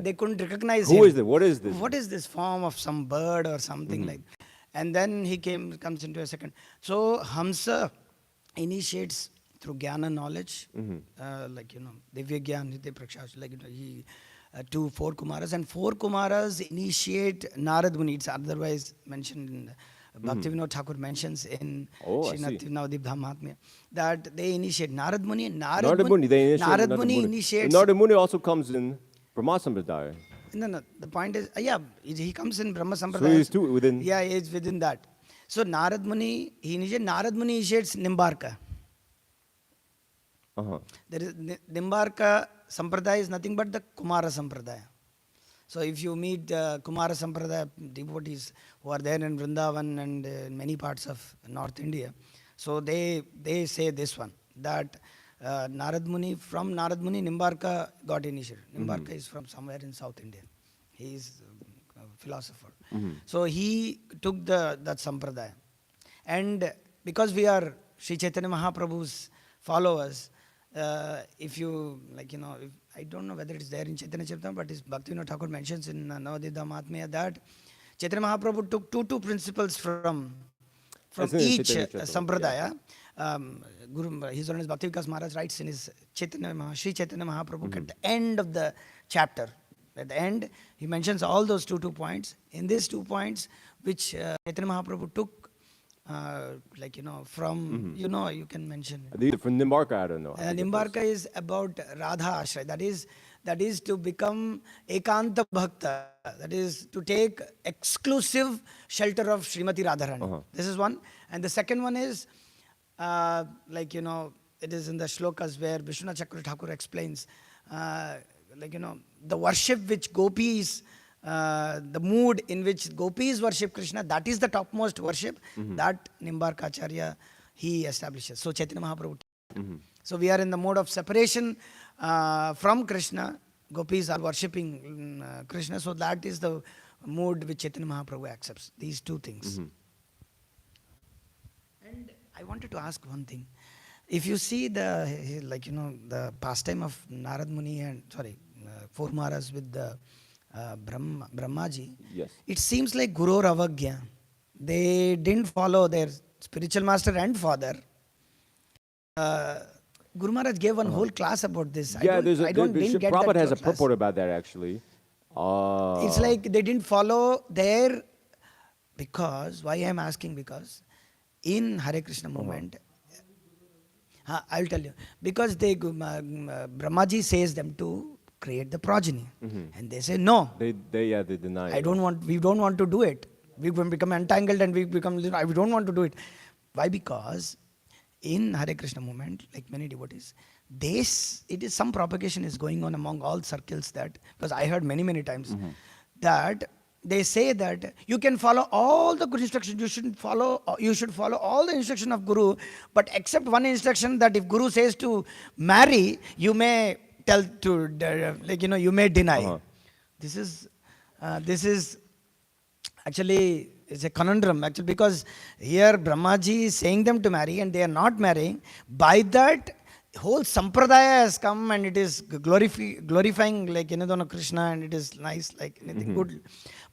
They couldn't recognize Who him. is this? What is this? What is this form of some bird or something like? And then he comes into a second. So Hamsa initiates through Jnana knowledge, Divya Gyan, Nitya Prakshaj, to four Kumaras. And four Kumaras initiate Narad Muni. It's otherwise mentioned in Bhaktivinoda Thakur mentions in Srimati Navadip Dhammatmya that they initiate Narad Muni. Narad Muni initiates. Narad Muni also comes in Brahma Sampradaya. No, the point is, he comes in Brahma Sampradaya. So he's too within. Yeah, it's within that. So Narad Muni initiates Nimbarka. There is Nimbarka Sampradaya is nothing but the Kumara Sampradaya. So if you meet Kumara Sampradaya devotees who are there in Vrindavan and in many parts of North India, so they say this one, that Narad Muni, from Narad Muni, Nimbarka got initiated. Nimbarka is from somewhere in South India. He is a philosopher. So he took that Sampradaya. And because we are Sri Chaitanya Mahaprabhu's followers, if you, I don't know whether it's there in Chaitanya Charitamrita, but Bhaktivinoda Thakur mentions in Navadvita Mahatmya that Chaitanya Mahaprabhu took two principles from That's in each Chaitanya Charitamrita, sampradaya. Guru, His Holiness Bhakti Vikas Maharaj writes in his Sri Chaitanya Mahaprabhu at the end of the chapter. At the end, he mentions all those two points. In these 2 points, which Chaitanya Mahaprabhu took, from, you can mention. These are from Nimbarka, I don't know. Nimbarka is about Radha Ashray. That is to become Ekanta Bhakta. That is to take exclusive shelter of Srimati Radharani. This is one. And the second one is, it is in the shlokas where Vishwanath Chakravarti Thakur explains, the worship which gopis, the mood in which gopis worship Krishna, that is the topmost worship that Nimbarka Acharya, he establishes. So Chaitanya Mahaprabhu. So we are in the mode of separation from Krishna. Gopis are worshipping Krishna. So that is the mood which Chaitanya Mahaprabhu accepts. These two things. And I wanted to ask one thing. If you see the pastime of Narad Muni and four Maras with the Brahmaji, Yes. it seems like Guru Ravagya. They didn't follow their spiritual master and father. Guru Maharaj gave one whole class about this. Yeah, didn't get Prabhupada that has a class. purport about that actually. It's like they didn't follow their, because, why I am asking, because in Hare Krishna movement, I will tell you, because Brahmaji says them to create the progeny, and they say no. They deny. We don't want to do it. We become entangled and we don't want to do it. Why? Because in Hare Krishna movement, like many devotees, it is some propagation is going on among all circles, that, because I heard many times that they say that you can follow all the Guru instructions, you should follow all the instruction of Guru, but except one instruction, that if Guru says to marry, you may tell to, you may deny. This is actually, it's a conundrum actually, because here Brahmaji is saying them to marry and they are not marrying. By that, whole sampradaya has come and it is glorifying Krishna, and it is nice, like anything good.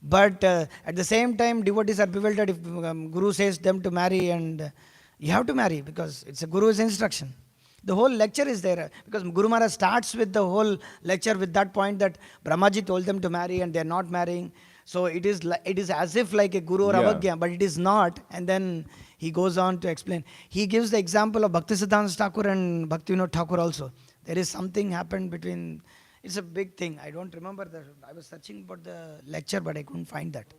But at the same time, devotees are bewildered if Guru says them to marry, and you have to marry because it's a Guru's instruction. The whole lecture is there, because Guru Maharaj starts with the whole lecture with that point that Brahmaji told them to marry and they are not marrying. So it is as if like a Guru or Avagya, but it is not. And then he goes on to explain. He gives the example of Bhaktisiddhanta Thakur and Bhaktivinoda Thakur also. There is something happened between, it's a big thing. I don't remember I was searching about the lecture, but I couldn't find that.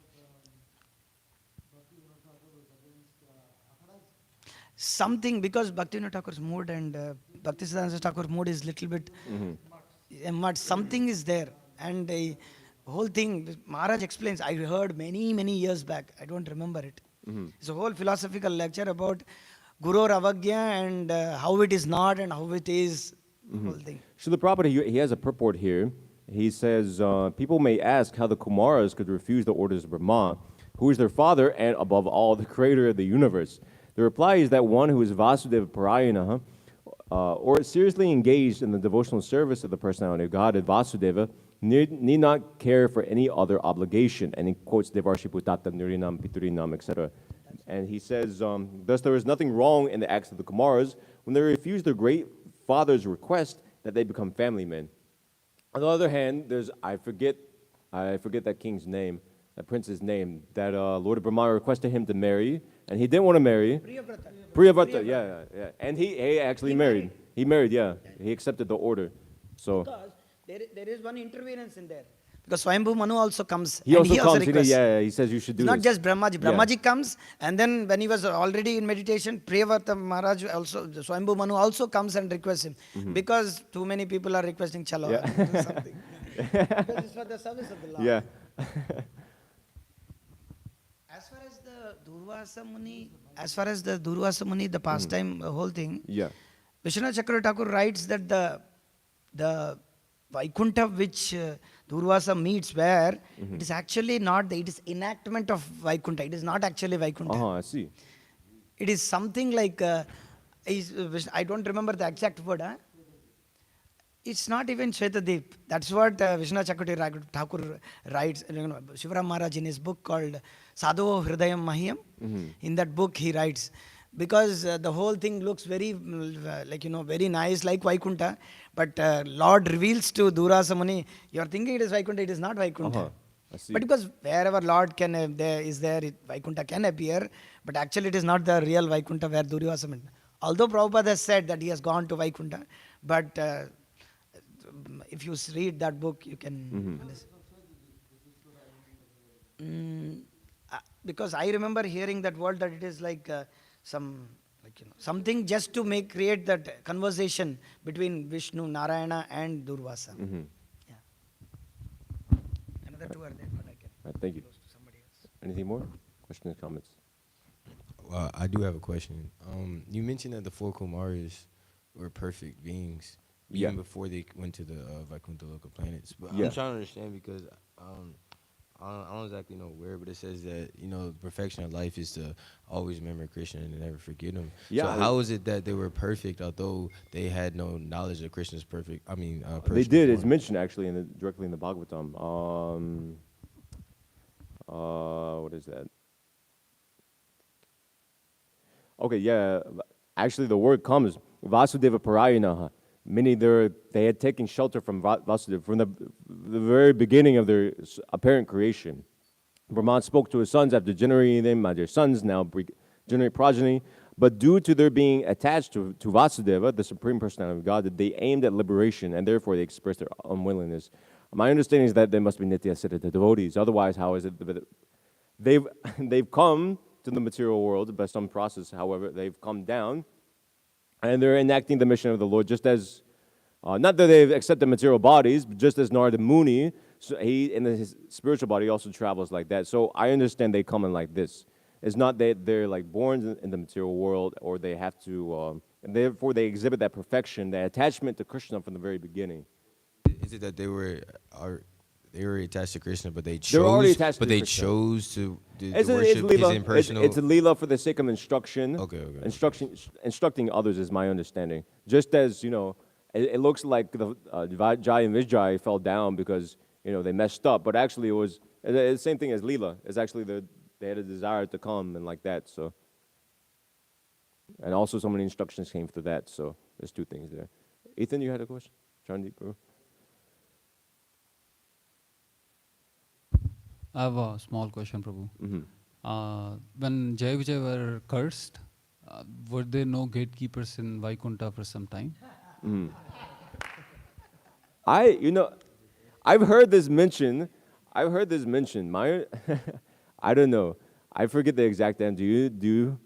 Something, because Bhaktivinoda Thakur's mood and Bhaktisiddhanta Thakur's mood is little bit, but something is there. And the whole thing, Maharaj explains, I heard many years back, I don't remember it. It's a whole philosophical lecture about Guru or Avagya and how it is not and how it is, whole thing. So the Prabhupada, he has a purport here. He says, people may ask how the Kumaras could refuse the orders of Brahma, who is their father and above all the creator of the universe. The reply is that one who is Vasudeva Parayana, or seriously engaged in the devotional service of the personality of God, Vasudeva, need not care for any other obligation. And he quotes Devarshi Putata, Nirinam, Piturinam, etc. And he says, thus there is nothing wrong in the acts of the Kumaras when they refuse their great father's request that they become family men. On the other hand, I forget that king's name, that prince's name, that Lord Brahma requested him to marry, and he didn't want to marry. Priyavrata, yeah. And he actually married. He married, yeah. He accepted the order. So because there is one interference in there. Because Swayambhu Manu also comes. He also requests. he says you should do Not this. just Brahmaji. Brahmaji comes, and then when he was already in meditation, Priyavrata Maharaj also, Swayambhu Manu also comes and requests him. Because too many people are requesting chalo, do something. Because it's for the service of the Lord. Yeah. As far as the Durvasa Muni, the pastime, the whole thing, Yeah. Vishwanath Chakravarti Thakur writes that the Vaikuntha which Durvasa meets where, it is actually not, it is enactment of Vaikuntha. It is not actually Vaikuntha. I see. It is something like, I don't remember the exact word. It's not even Shwetadeep. That's what Vishwanath Chakravarti Thakur writes. Shivaram Maharaj in his book called Sadhavo Hridayam Mahyam. In that book he writes, because the whole thing looks very very nice like Vaikunta, but Lord reveals to Durasa Muni, you are thinking it is Vaikunta, it is not Vaikunta. I see. But because wherever Lord is there, Vaikunta can appear, but actually it is not the real Vaikunta where Duryasa went. Although Prabhupada has said that he has gone to Vaikunta, but if you read that book, you can understand. Because I remember hearing that word that it is like something just to create that conversation between Vishnu, Narayana, and Durvasa. Yeah. Another two are there, but I can Thank you. close to somebody else. Anything more? Questions, comments? I do have a question. You mentioned that the four Kumaras were perfect beings Yeah. even before they went to the Vaikuntha local planets. But Yeah. I'm trying to understand because I don't exactly know where, but it says that the perfection of life is to always remember Krishna and never forget him. Yeah, So how is it that they were perfect, although they had no knowledge of Krishna's perfect? They personal did. It's form? mentioned actually directly in the Bhagavatam. What is that? Okay, yeah. Actually, the word comes Vasudeva Parayanaha, meaning they had taken shelter from Vasudeva from the very beginning of their apparent creation. Brahma spoke to his sons after generating them, my dear sons, now generate progeny. But due to their being attached to Vasudeva, the Supreme Personality of God, that they aimed at liberation, and therefore they expressed their unwillingness. My understanding is that they must be Nitya Siddha devotees. Otherwise, how is it that they've come to the material world by some process? However, they've come down, and they're enacting the mission of the Lord, just as not that they've accepted material bodies, but just as Narada Muni, so he in his spiritual body also travels like that. So I understand they come in like this. It's not that they're like born in the material world, or they have to, and therefore they exhibit that perfection, that attachment to Krishna from the very beginning. Is it that they were attached to Krishna, but they chose? They're already attached but to they Krishna. chose to It's worship lila. his impersonal. It's a lila for the sake of instruction. Okay. Instructing others is my understanding. Just as it looks like the Jai and Vijay fell down because they messed up, but actually it was the same thing as lila. It's actually they had a desire to come and like that. So, and also so many instructions came through that. So there's two things there. Ethan, you had a question? Chandeep, bro. I have a small question, Prabhu. When Jai Vijay were cursed, were there no gatekeepers in Vaikunta for some time? I've heard this mentioned. My, I don't know. I forget the exact answer. Do you?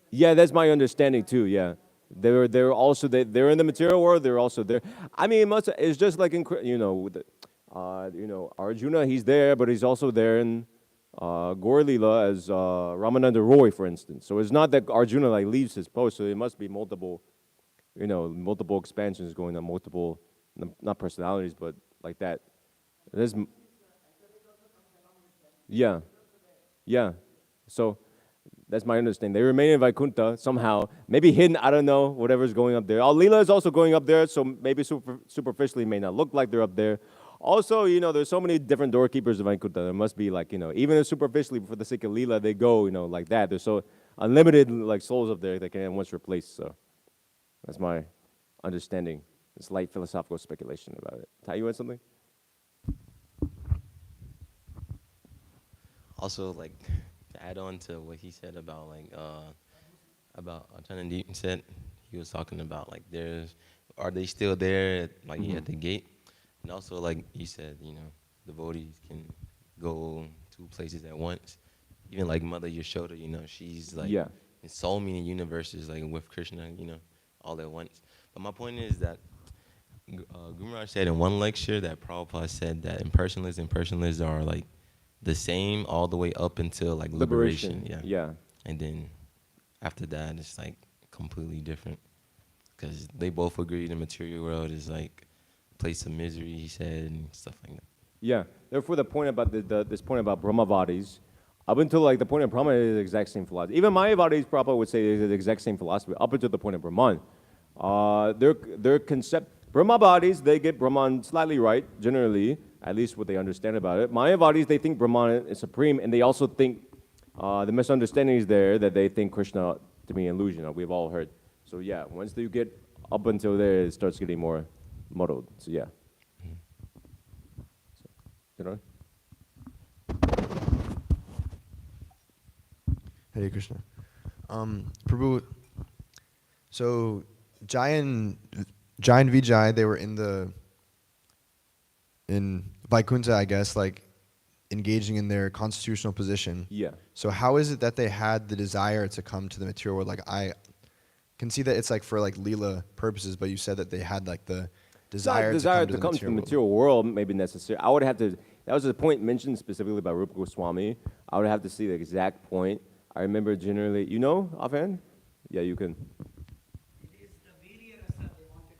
Yeah, that's my understanding too. Yeah, they're also they're in the material world. They're also there. I mean, it's just like in Arjuna. He's there, but he's also there in Gaur Leela as Ramananda Roy, for instance. So it's not that Arjuna leaves his post. So it must be multiple expansions going on, multiple not personalities, but like that. There's yeah. So that's my understanding. They remain in Vaikunta somehow, maybe hidden. I don't know. Whatever's going up there. Leela is also going up there, so maybe superficially may not look like they're up there. Also, there's so many different doorkeepers in Vaikunta. There must be even if superficially for the sake of Leela they go, like that. There's so unlimited souls up there that can once replace. So that's my understanding. It's light philosophical speculation about it. Tai, you had something? Also, to add on to what he said about Chandeep said, he was talking about are they still there at the gate? And also he said, devotees can go two places at once. Even Mother Yashoda, she's in so many universes with Krishna, all at once. But my point is that Guru Maharaj said in one lecture that Prabhupada said that impersonalists are the same all the way up until liberation. Yeah. And then after that, it's completely different. Because they both agree the material world is a place of misery, he said, and stuff like that. Yeah. Therefore, the point about this point about Brahmavadis, up until the point of Brahma is the exact same philosophy. Even Mayavadis, Prabhupada would say is the exact same philosophy up until the point of Brahman. Their concept, Brahmavadis, they get Brahman slightly right, generally, at least what they understand about it. Mayavadis, they think Brahman is supreme, and they also think the misunderstanding is there that they think Krishna to be an illusion. We've all heard. So yeah, once you get up until there, it starts getting more muddled. So yeah. So, you know? Hare Krishna. Prabhu, so Jai and Vijay, they were in Vaikuntha, I guess, like engaging in their constitutional position. Yeah. So how is it that they had the desire to come to the material world? Like I can see that it's like for like Leela purposes, but you said that they had like the desire to come to the material world, maybe necessary. I would have to, that was a point mentioned specifically by Rupa Goswami. I would have to see the exact point. I remember generally, you know, offhand? Yeah, you can.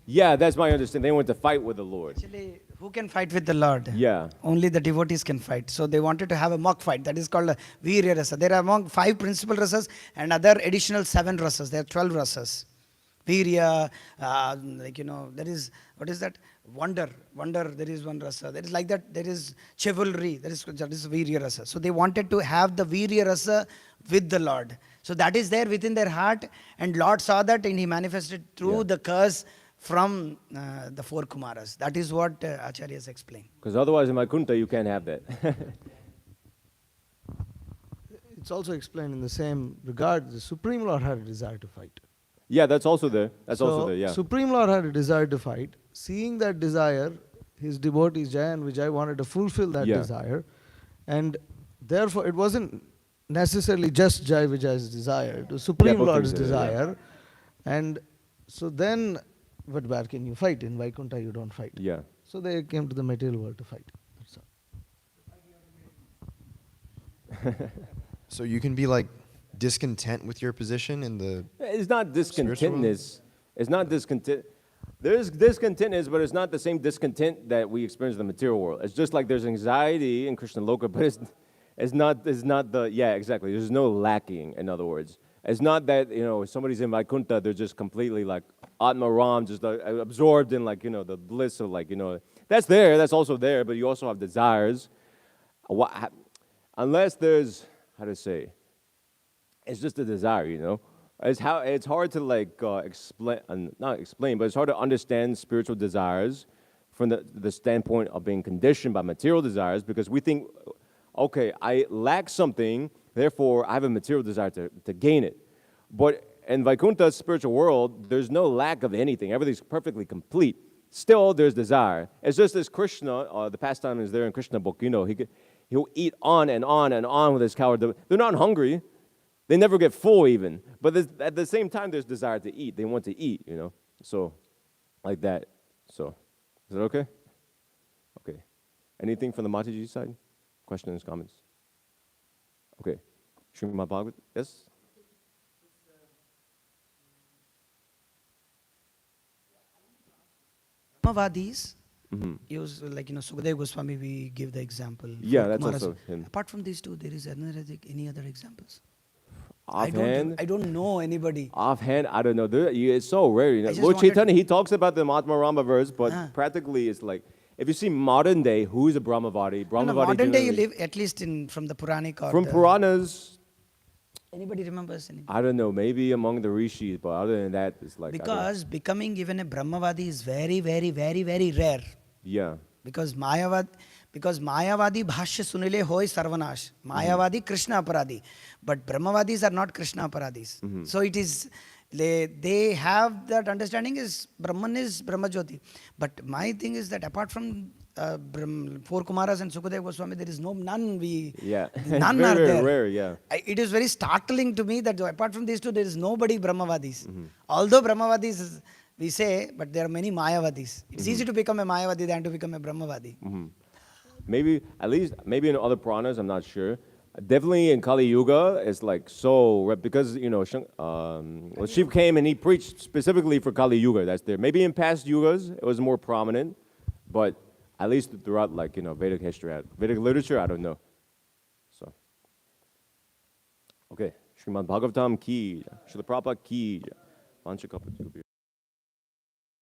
Yeah, that's my understanding. They wanted to fight with the Lord. Actually, who can fight with the Lord? Yeah. Only the devotees can fight. So they wanted to have a mock fight. That is called a Virya Rasa. There are among 5 principal rasas and other additional 7 rasas. There are 12 rasas. Virya, there is, what is that? Wonder, there is one rasa. There is like that, there is chivalry, that is Virya Rasa. So they wanted to have the Virya Rasa with the Lord. So that is there within their heart, and Lord saw that and He manifested through the curse from the 4 Kumaras. That is what Acharyas explain. Because otherwise in Vaikuntha you can't have that. It's also explained in the same regard, the Supreme Lord had a desire to fight. Yeah, that's also there. That's also there, yeah. Supreme Lord had a desire to fight. Seeing that desire, his devotees Jai and Vijay wanted to fulfill that desire. And therefore it wasn't necessarily just Jai Vijay's desire, it was Supreme Lord's desire. And so then, but where can you fight? In Vaikuntha you don't fight. Yeah. So they came to the material world to fight. That's all. So you can be like discontent with your position in the It's not discontentness. It's not discontent. There's discontentness, but it's not the same discontent that we experience in the material world. It's just like there's anxiety in Krishna Loka, but it's not the, yeah, exactly. There's no lacking, in other words. It's not that, somebody's in Vaikuntha, they're just completely like Atma Ram, just absorbed in like, the bliss of like, that's there, that's also there, but you also have desires. Unless there's, how to say, it's just a desire, It's hard to like not explain, but it's hard to understand spiritual desires from the standpoint of being conditioned by material desires, because we think, okay, I lack something, therefore I have a material desire to gain it. But in Vaikuntha's spiritual world, there's no lack of anything. Everything's perfectly complete. Still, there's desire. It's just as Krishna, the pastime is there in Krishna book, he'll eat on and on and on with his cow. They're not hungry. They never get full even. But at the same time, there's desire to eat. They want to eat, So, like that. So, is that okay? Okay. Anything from the Mataji side? Questions, comments? Okay. Srimad Bhagavad? Yes? Brahmavadis use, like, Sukadeva Goswami, we give the example. Yeah, that's Kumaras. also him. Apart from these 2, there is any other examples? Offhand? I don't know anybody. Offhand, I don't know. It's so rare. just Lord wanted Chaitanya, he talks about the Mahatma Rama verse, but practically it's like, if you see modern day, who is a Brahmavadi? No, modern day you live at least from the Puranic or from Puranas. Anybody remembers anything? I don't know, maybe among the rishis, but other than that, it's like... Because becoming even a Brahmavadi is very, very, very, very rare. Yeah. Because Mayavadi bhashya sunile hoy sarvanash. Mayavadi Krishna aparadi. But Brahmavadis are not Krishna aparadis. So it is, they have that understanding is Brahman is Brahmajyoti. But my thing is that apart from 4 Kumaras and Sukadeva Goswami, there is none none are there. Rare, yeah. It is very startling to me that apart from these 2, there is nobody Brahmavadis. Although Brahmavadis we say, but there are many Mayavadis. It's easy to become a Mayavadi than to become a Brahmavadi. Maybe, at least, maybe in other Puranas, I'm not sure. Definitely in Kali Yuga, it's like so, because, Shiv came and he preached specifically for Kali Yuga, that's there. Maybe in past Yugas, it was more prominent, but at least throughout, like, Vedic history, Vedic literature, I don't know. So, okay. Srimad Bhagavatam ki, Srila Prabhupada ki, Vancha Kalpa